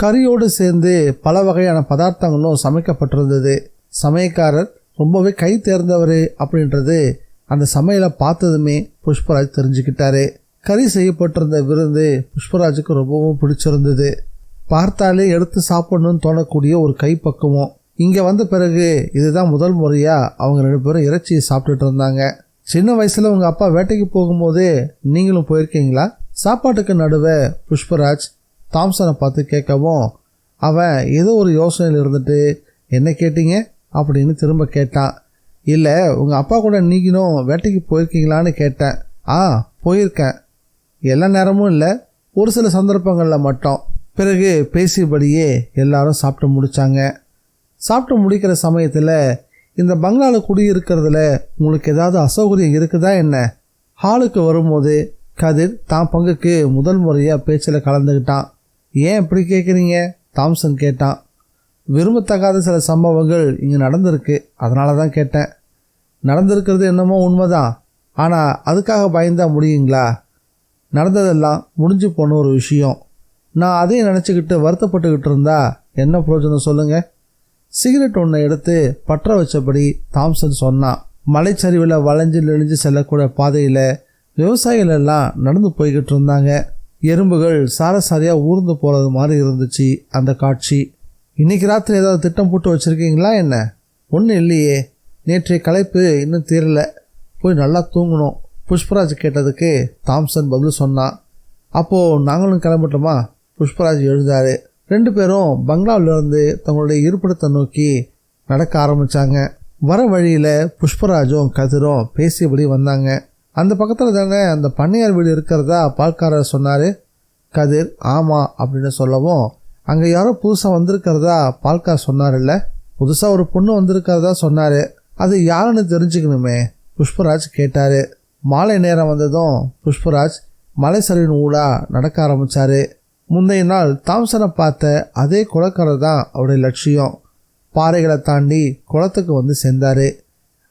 கறியோடு சேர்ந்து பல வகையான பதார்த்தங்களும் சமைக்கப்பட்டிருந்தது. சமையக்காரர் ரொம்பவே கை தேர்ந்தவர் அப்படின்றது அந்த சமையலை பார்த்ததுமே புஷ்பராஜ் தெரிஞ்சுக்கிட்டாரு. கறி செய்யப்பட்டிருந்த விருந்து புஷ்பராஜுக்கு ரொம்பவும் பிடிச்சிருந்தது. பார்த்தாலே எடுத்து சாப்பிடணும்னு தோணக்கூடிய ஒரு கைப்பக்குவம். இங்கே வந்த பிறகு இதுதான் முதல் முறையாக அவங்க 2 பேரும் இறைச்சியை சாப்பிட்டுட்டு இருந்தாங்க. சின்ன வயசில் உங்கள் அப்பா வேட்டைக்கு போகும்போது நீங்களும் போயிருக்கீங்களா? சாப்பாட்டுக்கு நடுவே புஷ்பராஜ் தாம்சனை பார்த்து கேட்கவும் அவன் ஏதோ ஒரு யோசனையில் இருந்துட்டு என்ன கேட்டீங்க அப்படின்னு திரும்ப கேட்டான். இல்லை, உங்கள் அப்பா கூட நீங்களும் வேட்டைக்கு போயிருக்கீங்களான்னு கேட்டேன். போயிருக்கேன், எல்லா நேரமும் இல்லை, ஒரு சில சந்தர்ப்பங்களில் மட்டும். பிறகு பேசியபடியே எல்லாரும் சாப்பிட்டு முடித்தாங்க. சாப்பிட்டு முடிக்கிற சமயத்தில் இந்த பங்களாவில் குடியிருக்கிறதுல உங்களுக்கு ஏதாவது அசௌகரியம் இருக்குதா என்ன? ஹாலுக்கு வரும்போது கதிர் தான் பங்குக்கு முதல் முறையாக பேச்சில் கலந்துக்கிட்டான். ஏன் இப்படி கேட்குறீங்க? தாம்சன் கேட்டான். விரும்பத்தகாத சில சம்பவங்கள் இங்கே நடந்திருக்கு, அதனால தான் கேட்டேன். நடந்திருக்கிறது என்னமோ உண்மைதான், ஆனால் அதுக்காக பயந்தா முடியுங்களா? நடந்ததெல்லாம் முடிஞ்சு போன ஒரு விஷயம். நான் அதையும் நினச்சிக்கிட்டு வருத்தப்பட்டுக்கிட்டு இருந்தா என்ன பிரயோஜனம் சொல்லுங்கள்? சிகரெட் ஒன்றை எடுத்து பற்ற வச்சபடி தாம்சன் சொன்னான். மலைச்சரிவில் வளைஞ்சு நெளிஞ்சு செல்லக்கூடிய பாதையில் விவசாயிகள் எல்லாம் நடந்து போய்கிட்டு இருந்தாங்க. எறும்புகள் சாரசாரியாக ஊர்ந்து போகிறது மாதிரி இருந்துச்சு அந்த காட்சி. இன்றைக்கி ராத்திரி ஏதாவது திட்டம் போட்டு வச்சுருக்கீங்களா என்ன? ஒன்றும் இல்லையே, நேற்றைய களைப்பு இன்னும் தீரலை, போய் நல்லா தூங்கணும் புஷ்பராஜ் கேட்டதுக்கு தாம்சன் பதில் சொன்னான். அப்போது நாங்களும் கிளம்பட்டோமா? புஷ்பராஜ் எழுந்தார். 2 பேரும் பங்களாவிலிருந்து தங்களுடைய இருப்பிடத்தை நோக்கி நடக்க ஆரம்பித்தாங்க. வர வழியில் புஷ்பராஜும் கதிரும் பேசியபடி வந்தாங்க. அந்த பக்கத்தில் தானே அந்த பண்ணையார் வீடு இருக்கிறதா பால்காரர் சொன்னார். கதிர் ஆமாம் அப்படின்னு சொல்லவும், அங்கே யாரோ புதுசாக வந்திருக்கிறதா பால்கார் சொன்னார். இல்லை, புதுசாக ஒரு பொண்ணு வந்திருக்கிறதா சொன்னார். அது யாருன்னு தெரிஞ்சுக்கணுமே புஷ்பராஜ் கேட்டார். மாலை நேரம் வந்ததும் புஷ்பராஜ் மலை சரிவின் ஊடாக நடக்க ஆரம்பித்தார். முந்தைய நாள் தாம்சனை பார்த்த அதே குளக்கரை தான் அவருடைய லட்சியம். பாறைகளை தாண்டி குளத்துக்கு வந்து சேர்ந்தார்.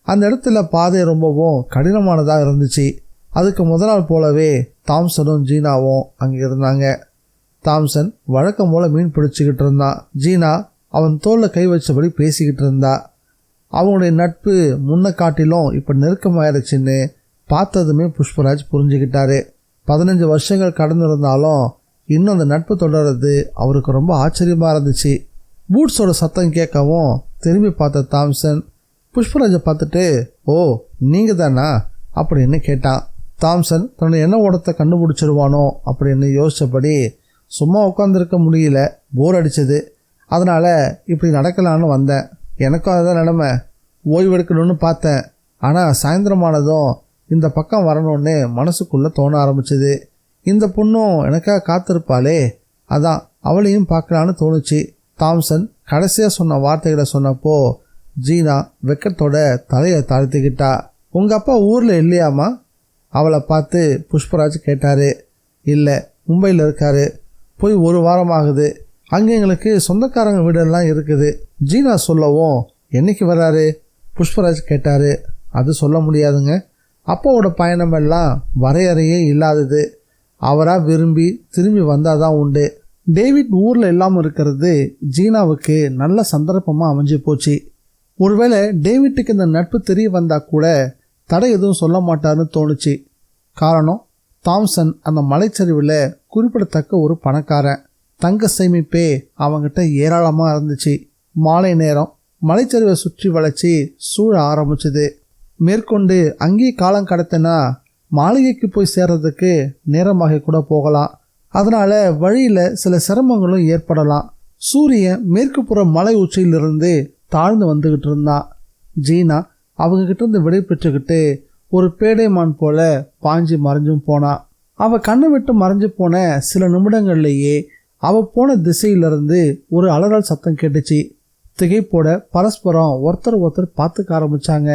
அந்த இடத்துல பாதை ரொம்பவும் கடினமானதாக இருந்துச்சு. அதுக்கு முதல் நாள் போலவே தாம்சனும் ஜீனாவும் அங்கே இருந்தாங்க. தாம்சன் வழக்கம் போல் மீன் பிடிச்சிக்கிட்டு இருந்தான். ஜீனா அவன் தோளில் கை வச்சபடி பேசிக்கிட்டு இருந்தா. அவங்களுடைய நட்பு முன்ன காட்டிலும் இப்போ நெருக்கமாயிருச்சுன்னு பார்த்ததுமே புஷ்பராஜ் புரிஞ்சுக்கிட்டாரு. 15 வருஷங்கள் கடந்திருந்தாலும் இன்னும் அந்த நட்பு தொடர்றது அவருக்கு ரொம்ப ஆச்சரியமாக இருந்துச்சு. பூட்ஸோட சத்தம் கேட்கவும் திரும்பி பார்த்த தாம்சன் புஷ்பராஜை பார்த்துட்டு, ஓ நீங்கள் தானா அப்படின்னு கேட்டான். தாம்சன் தன்னுடைய எண்ண ஓடத்தை கண்டுபிடிச்சிருவானோ அப்படின்னு யோசித்தபடி, சும்மா உட்காந்துருக்க முடியல, போர் அடித்தது, அதனால் இப்படி நடக்கலான்னு வந்தேன், எனக்கும் அதுதான் நிலைமை. ஓய்வு எடுக்கணும்னு பார்த்தேன், ஆனால் சாயந்தரமானதும் இந்த பக்கம் வரணும்னு மனசுக்குள்ளே தோண ஆரம்பிச்சுது. இந்த பொண்ணும் எனக்காக காத்திருப்பாளே, அதான் அவளையும் பார்க்கலான்னு தோணுச்சு. தாம்சன் கடைசியாக சொன்ன வார்த்தைகளை சொன்னப்போ ஜீனா வெக்கத்தோட தலையை தாழ்த்திக்கிட்டா. உங்கள் அப்பா ஊரில் இல்லையாம்மா? அவளை பார்த்து புஷ்பராஜ் கேட்டார். இல்லை, மும்பையில் இருக்காரு. போய் 1 வாரம் ஆகுது. அங்கே எங்களுக்கு சொந்தக்காரங்க வீடெல்லாம் இருக்குது. ஜீனா சொல்லவும், என்னைக்கு வர்றாரு? புஷ்பராஜ் கேட்டார். அது சொல்ல முடியாதுங்க. அப்பாவோட பயணமெல்லாம் வரையறையே இல்லாதது. அவராக விரும்பி திரும்பி வந்தால் தான் உண்டு. டேவிட் ஊரில் இல்லாமல் இருக்கிறது ஜீனாவுக்கு நல்ல சந்தர்ப்பமாக அமைஞ்சு போச்சு. ஒருவேளை டேவிட்டுக்கு இந்த நட்பு தெரிய வந்தால் கூட தடை எதுவும் சொல்ல மாட்டார்னு தோணுச்சு. காரணம், தாம்சன் அந்த மலைச்சரிவில் குறிப்பிடத்தக்க ஒரு பணக்காரன். தங்க சேமிப்பே அவங்கிட்ட ஏராளமாக இருந்துச்சு. மாலை நேரம் மலைச்சரிவை சுற்றி வளைச்சி சூழ ஆரம்பிச்சுது. மேற்கொண்டு அங்கேயே காலம் கடத்தினா மாளிகைக்கு போய் சேர்றதுக்கு நேரமாக கூட போகலாம். அதனால வழியில் சில சிரமங்களும் ஏற்படலாம். சூரியன் மேற்கு புற மலை உச்சியிலிருந்து தாழ்ந்து வந்துகிட்டு இருந்தான். ஜீனா அவங்ககிட்ட இருந்து விடை பெற்றுக்கிட்டு ஒரு பேடைமான் போல பாஞ்சு மறைஞ்சும் போனான். அவள் கண்ணை விட்டு மறைஞ்சு போன சில நிமிடங்கள்லேயே அவள் போன திசையிலிருந்து ஒரு அலறல் சத்தம் கேட்டுச்சு. திகைப்போட பரஸ்பரம் ஒருத்தர் பார்த்துக்க ஆரம்பிச்சாங்க.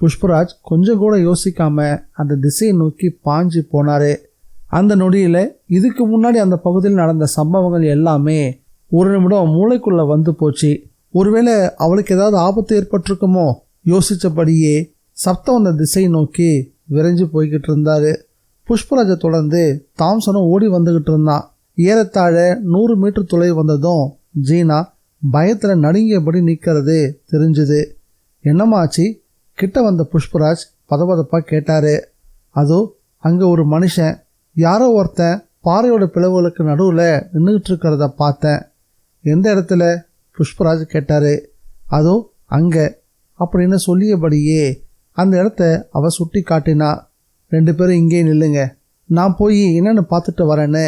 புஷ்பராஜ் கொஞ்சம் கூட யோசிக்காம அந்த திசையை நோக்கி பாஞ்சு போனாரு. அந்த நொடியில் இதுக்கு முன்னாடி அந்த பகுதியில் நடந்த சம்பவங்கள் எல்லாமே ஒரு நிமிடம் மூளைக்குள்ளே வந்து போச்சு. ஒருவேளை அவளுக்கு ஏதாவது ஆபத்து ஏற்பட்டிருக்குமோ யோசித்தபடியே சப்தம் அந்த திசையை நோக்கி விரைஞ்சு போய்கிட்டு இருந்தாரு. புஷ்பராஜை தொடர்ந்து தாம்சனும் ஓடி வந்துகிட்டு இருந்தான். ஏறத்தாழ 100 மீட்டர் தொலைவு வந்ததும் ஜீனா பயத்தில் நடுங்கியபடி நிற்கிறது தெரிஞ்சுது. என்னமாச்சு? கிட்ட வந்த புஷ்பராஜ் பதபதப்பாக கேட்டாரு. அதோ அங்கே ஒரு மனுஷன், யாரோ ஒருத்தன் பாறையோட பிளவுகளுக்கு நடுவில் நின்றுகிட்டு இருக்கிறத பார்த்தேன். எந்த இடத்துல? புஷ்பராஜ் கேட்டார். அதோ அங்கே அப்படின்னு சொல்லியபடியே அந்த இடத்த அவ சுட்டி காட்டினா. 2 பேரும் இங்கே நில்லுங்க, நான் போய் என்னென்னு பார்த்துட்டு வரேன்னு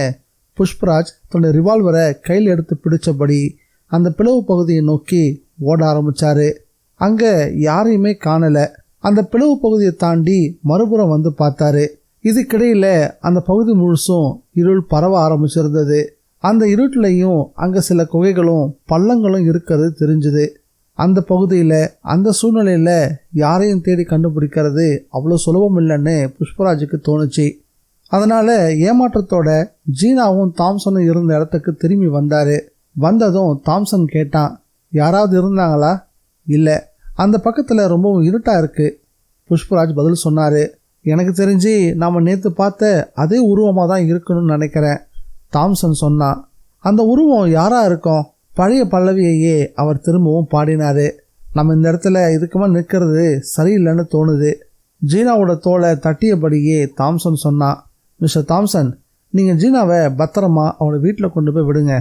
புஷ்பராஜ் தன்னோட ரிவால்வரை கையில் எடுத்து பிடிச்சபடி அந்த பிளவு பகுதியை நோக்கி ஓட ஆரம்பித்தார். அங்கே யாரையுமே காணலை. அந்த பிளவு பகுதியை தாண்டி மறுபுறம் வந்து பார்த்தாரு. இதுக்கிடையில் அந்த பகுதி முழுசும் இருள் பரவ ஆரம்பிச்சிருந்தது. அந்த இருட்டிலையும் அங்கே சில குகைகளும் பள்ளங்களும் இருக்கிறது தெரிஞ்சுது. அந்த பகுதியில் அந்த சூழ்நிலையில் யாரையும் தேடி கண்டுபிடிக்கிறது அவ்வளோ சுலபம் இல்லைன்னு புஷ்பராஜுக்கு தோணுச்சு. அதனால் ஏமாற்றத்தோட ஜீனாவும் தாம்சனும் இருந்த இடத்துக்கு திரும்பி வந்தார். வந்ததும் தாம்சன் கேட்டான், யாராவது இருந்தாங்களா? இல்லை, அந்த பக்கத்தில் ரொம்பவும் இருட்டாக இருக்குது. புஷ்பராஜ் பதில் சொன்னார். எனக்கு தெரிஞ்சு நாம் நேற்று பார்த்த அதே உருவமாக தான் இருக்கணும்னு நினைக்கிறேன். தாம்சன் சொன்னான். அந்த உருவம் யாராக இருக்கும்? பழைய பல்லவியையே அவர் திரும்பவும் பாடினார். நம்ம இந்த இடத்துல இதுக்குமா நிற்கிறது சரியில்லைன்னு தோணுது. ஜீனாவோட தோலை தட்டியபடியே தாம்சன் சொன்னான். மிஸ்டர் தாம்சன், நீங்கள் ஜீனாவை பத்திரமா அவளை வீட்டில் கொண்டு போய் விடுங்க,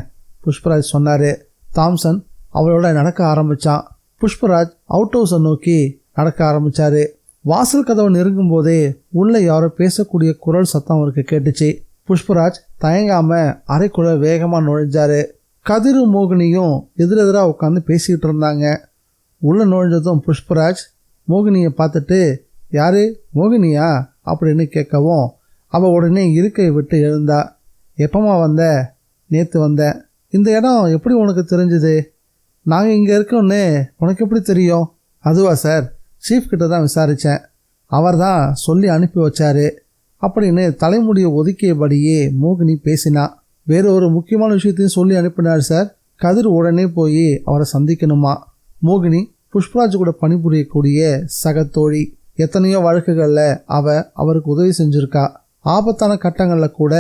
புஷ்பராஜ் சொன்னார். தாம்சன் அவளோட நடக்க ஆரம்பித்தான். புஷ்பராஜ் அவுட் ஹவுஸை நோக்கி நடக்க ஆரம்பித்தார். வாசல் கதவை நெருங்கும் போதே உள்ளே யாரோ பேசக்கூடிய குரல் சத்தம் அவருக்கு கேட்டுச்சு. புஷ்பராஜ் தயங்காமல் அறைக்குள்ள வேகமாக நுழைஞ்சார். கதிரும் மோகினியும் எதிரெதிராக உட்காந்து பேசிக்கிட்டு இருந்தாங்க. உள்ளே நுழைஞ்சதும் புஷ்பராஜ் மோகினியை பார்த்துட்டு, யாரு மோகினியா அப்படின்னு கேட்கவும் அவள் உடனே இருக்கையை விட்டு எழுந்தா. எப்பமா வந்த? நேற்று வந்தேன். இந்த இடம் எப்படி உனக்கு தெரிஞ்சுது? நாங்கள் இங்கே இருக்கோன்னு உனக்கு எப்படி தெரியும்? அதுவா சார், சீஃப் கிட்ட தான் விசாரித்தேன், அவர் தான் சொல்லி அனுப்பி வச்சாரு அப்படின்னு தலைமுடியை ஒதுக்கியபடியே மோகினி பேசினா. வேறு ஒரு முக்கியமான விஷயத்தையும் சொல்லி அனுப்பினார் சார். கதிர் உடனே போய் அவரை சந்திக்கணுமா. மோகினி புஷ்பராஜ் கூட பணிபுரியக்கூடிய சக தோழி. எத்தனையோ வழக்குகளில் அவருக்கு உதவி செஞ்சுருக்கா. ஆபத்தான கட்டங்களில் கூட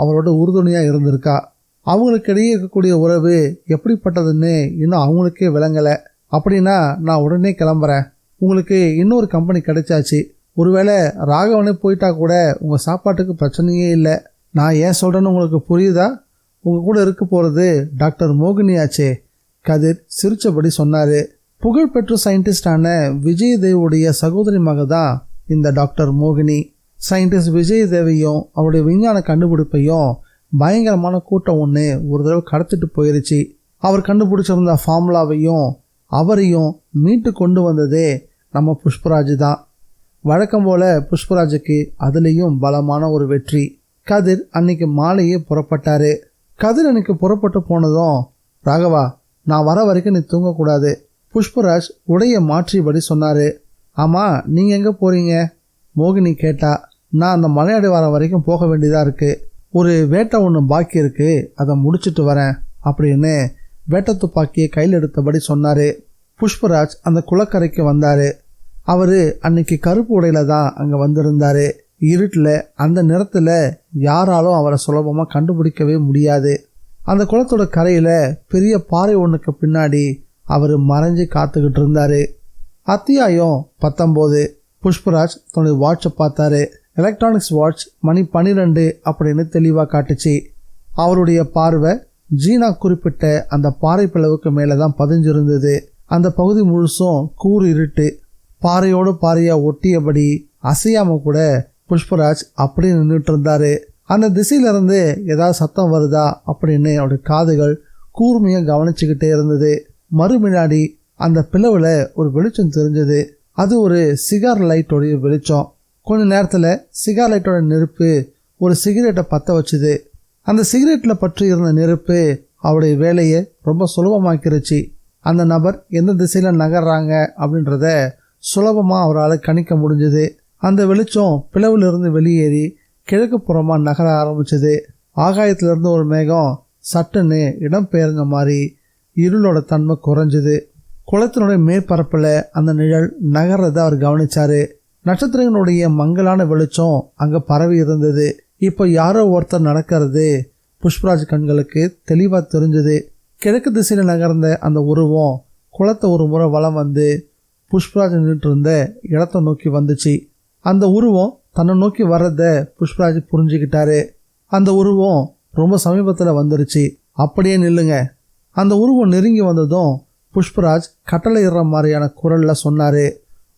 அவரோட உறுதுணையாக இருந்திருக்கா. அவங்களுக்கிடையே இருக்கக்கூடிய உறவு எப்படிப்பட்டதுன்னு இன்னும் அவங்களுக்கே விளங்கலை. அப்படின்னா நான் உடனே கிளம்புறேன். உங்களுக்கு இன்னொரு கம்பெனி கிடைச்சாச்சு. ஒருவேளை ராகவனே போயிட்டா கூட உங்கள் சாப்பாட்டுக்கு பிரச்சனையே இல்லை. நான் ஏன் சொல்கிறேன்னு உங்களுக்கு புரியுதா? உங்கள் கூட இருக்க போகிறது டாக்டர் மோகினியாச்சே, கதிர் சிரித்தபடி சொன்னார். புகழ்பெற்ற சயின்டிஸ்டான விஜயதேவுடைய சகோதரி மக தான் இந்த டாக்டர் மோகினி. சயின்டிஸ்ட் விஜயதேவையும் அவருடைய விஞ்ஞான கண்டுபிடிப்பையும் பயங்கரமான கூட்டம் ஒன்று ஒரு தடவை கடத்திட்டு போயிருச்சு. அவர் கண்டுபிடிச்சிருந்த ஃபார்முலாவையும் அவரையும் மீட்டு கொண்டு வந்ததே நம்ம புஷ்பராஜ் தான். வழக்கம் போல புஷ்பராஜுக்கு அதுலேயும் பலமான ஒரு வெற்றி. கதிர் அன்னைக்கு மாலையே புறப்பட்டாரு. கதிர் அன்னைக்கு புறப்பட்டு போனதும், ராகவா, நான் வர வரைக்கும் நீ தூங்கக்கூடாது. புஷ்பராஜ் உடைய மாற்றியபடி சொன்னாரு. ஆமா, நீங்க எங்க போறீங்க? மோகினி கேட்டா. நான் அந்த மலையாடி வாரம் வரைக்கும் போக வேண்டியதா இருக்கு. ஒரு வேட்டை ஒன்று பாக்கி இருக்கு, அதை முடிச்சுட்டு வரேன் அப்படின்னு வேட்டை துப்பாக்கியை கையில் எடுத்தபடி சொன்னாரு. புஷ்பராஜ் அந்த குளக்கரைக்கு வந்தாரு. அவரு அன்னைக்கு கருப்பு உடையில தான் அங்க வந்திருந்தாரு. இருட்டில் அந்த நிறத்துல யாராலும் அவரை சுலபமா கண்டுபிடிக்கவே முடியாது. அந்த குளத்தோட கரையில பெரிய பாறை ஒண்ணுக்கு பின்னாடி அவரு மறைஞ்சு காத்துக்கிட்டு இருந்தாரு. அத்தியாயம் 19. புஷ்பராஜ் தன்னுடைய வாட்சை பார்த்தாரு. எலக்ட்ரானிக்ஸ் வாட்ச் மணி 12 அப்படின்னு தெளிவா காட்டுச்சு. அவருடைய பார்வை ஜீனா குறிப்பிட்ட அந்த பாறை பிளவுக்கு மேலதான் பதிஞ்சிருந்தது. அந்த பகுதி முழுசும் கூறு இருட்டு. பாறையோடு பாறையா ஒட்டியபடி அசையாம கூட புஷ்பராஜ் அப்படி நின்றுட்டு இருந்தாரு. அந்த திசையில இருந்து ஏதாவது சத்தம் வருதா அப்படின்னு அவருடைய காதுகள் கூர்மையா கவனிச்சுக்கிட்டே இருந்தது. மறுமுன்னாடி அந்த பிளவுல ஒரு வெளிச்சம் தெரிஞ்சது. அது ஒரு சிகார் லைட்டோடைய வெளிச்சம். கொஞ்ச நேரத்துல சிகார் லைட்டோட நெருப்பு ஒரு சிகரெட்டை பத்த வச்சுது. அந்த சிகரெட்ல பற்றி இருந்த நெருப்பு அவருடைய வேலையை ரொம்ப சுலபமாக்கிருச்சு. அந்த நபர் எந்த திசையில நகர்றாங்க அப்படின்றத சுலபமா அவரால் கணிக்க முடிஞ்சது. அந்த வெளிச்சம் பிளவுல வெளியேறி கிழக்கு புறமா நகர ஆரம்பிச்சது. ஆகாயத்திலிருந்து ஒரு மேகம் சட்டுன்னு இடம் பெயர்ந்த மாதிரி இருளோட தன்மை குறைஞ்சது. குளத்தினுடைய மேற்பரப்புல அந்த நிழல் நகர்றத அவர் கவனிச்சாரு. நட்சத்திரங்களுடைய மங்கலான வெளிச்சம் அங்க பரவி இருந்தது. இப்போ யாரோ ஒருத்தர் நடக்கிறது புஷ்பராஜ் கண்களுக்கு தெளிவா தெரிஞ்சது. கிழக்கு திசையில நகர்ந்த அந்த உருவம் குளத்தை ஒரு முறை வலம் வந்து புஷ்பராஜ் நின்றுட்டு இருந்த இடத்தை நோக்கி வந்துச்சு. அந்த உருவம் தன்னை நோக்கி வர்றத புஷ்பராஜ் புரிஞ்சுக்கிட்டாரு. அந்த உருவம் ரொம்ப சமீபத்தில் வந்துருச்சு, அப்படியே நில்லுங்க. அந்த உருவம் நெருங்கி வந்ததும் புஷ்பராஜ் கட்டளை இடுற மாதிரியான குரல்ல சொன்னாரு.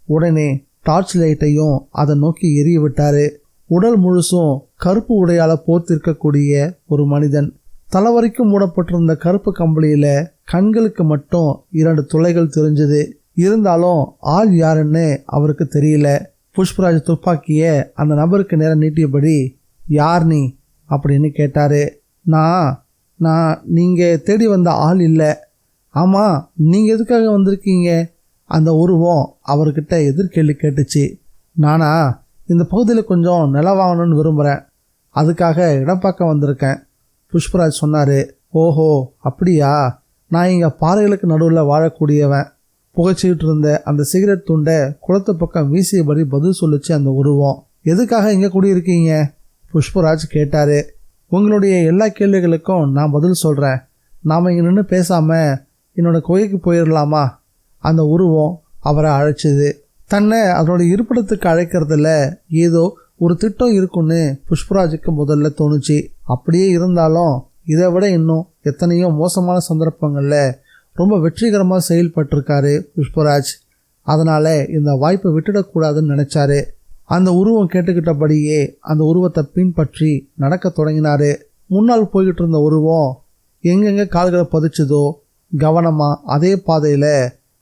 உடனே டார்ச் லைட்டையும் அதை நோக்கி எரிய விட்டாரு. உடல் முழுசும் கருப்பு உடையால போர்த்திருக்கக்கூடிய ஒரு மனிதன். தலைவரைக்கும் மூடப்பட்டிருந்த கருப்பு கம்பளியில கண்களுக்கு மட்டும் 2 துளைகள் தெரிஞ்சது. இருந்தாலும் ஆள் யாருன்னு அவருக்கு தெரியல. புஷ்பராஜ் துப்பாக்கிய அந்த நபருக்கு நேரம் நீட்டியபடி, யார் நீ அப்படின்னு கேட்டாரு. நான் நீங்க தேடி வந்த ஆள் இல்லை. ஆமா, நீங்க எதுக்காக வந்திருக்கீங்க? அந்த உருவம் அவர்கிட்ட எதிர்கேள்வி கேட்டுச்சு. நானா இந்த பகுதியில் கொஞ்சம் நிலம் வாங்கணும்னு விரும்புகிறேன், அதுக்காக இடம் பார்க்க வந்திருக்கேன். புஷ்பராஜ் சொன்னார். ஓஹோ அப்படியா, நான் இங்கே பாறைகளுக்கு நடுவில் வாழக்கூடியவன். புகைச்சிக்கிட்டு இருந்த அந்த சிகரெட் துண்டை குளத்து பக்கம் வீசியபடி பதில் சொல்லிச்சு அந்த உருவம். எதுக்காக இங்கே குடியிருக்கீங்க? புஷ்பராஜ் கேட்டார். உங்களுடைய எல்லா கேள்விகளுக்கும் நான் பதில் சொல்கிறேன். நாம் இங்கே நின்று பேசாமல் என்னோட குகைக்கு போயிடலாமா? அந்த உருவம் அவரை அழைச்சிது. தன்னை அதனோட இருப்பிடத்துக்கு அழைக்கிறதுல ஏதோ ஒரு திட்டம் இருக்குன்னு புஷ்பராஜுக்கு முதல்ல தோணுச்சு. அப்படியே இருந்தாலும் இதை விட இன்னும் எத்தனையோ மோசமான சந்தர்ப்பங்களில் ரொம்ப வெற்றிகரமாக செயல்பட்டிருக்காரு புஷ்பராஜ். அதனால இந்த வாய்ப்பை விட்டுடக்கூடாதுன்னு நினைச்சாரு. அந்த உருவம் கேட்டுக்கிட்டபடியே அந்த உருவத்தை பின்பற்றி நடக்க தொடங்கினாரு. முன்னால் போய்கிட்டு இருந்த உருவம் எங்கெங்க கால்களை பதிச்சதோ கவனமா அதே பாதையில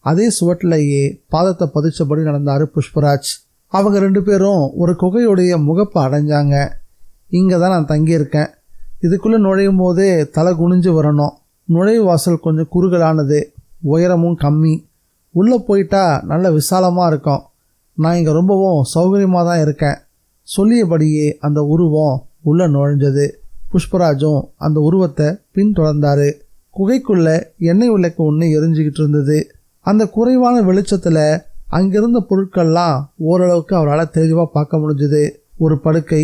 அதே சுவட்டிலேயே பாதத்தை பதிச்சபடி நடந்தாரு புஷ்பராஜ். அவங்க 2 பேரும் ஒரு குகையுடைய முகப்பை அடைஞ்சாங்க. இங்கே தான் நான் தங்கியிருக்கேன். இதுக்குள்ளே நுழையும் போதே தலை குனிஞ்சு வரணும். நுழைவு வாசல் கொஞ்சம் குறுகலானது, உயரமும் கம்மி. உள்ளே போயிட்டா நல்ல விசாலமாக இருக்கும். நான் இங்கே ரொம்பவும் சௌகரியமாக தான் இருக்கேன். சொல்லியபடியே அந்த உருவம் உள்ளே நுழைஞ்சது. புஷ்பராஜும் அந்த உருவத்தை பின்தொடர்ந்தாரு. குகைக்குள்ள எண்ணெய் விளக்கு ஒன்று எரிஞ்சுக்கிட்டு இருந்தது. அந்த குறைவான வெளிச்சத்தில் அங்கிருந்த பொருட்கள்லாம் ஓரளவுக்கு அவரால் தெளிவாக பார்க்க முடிஞ்சுது. ஒரு படுக்கை,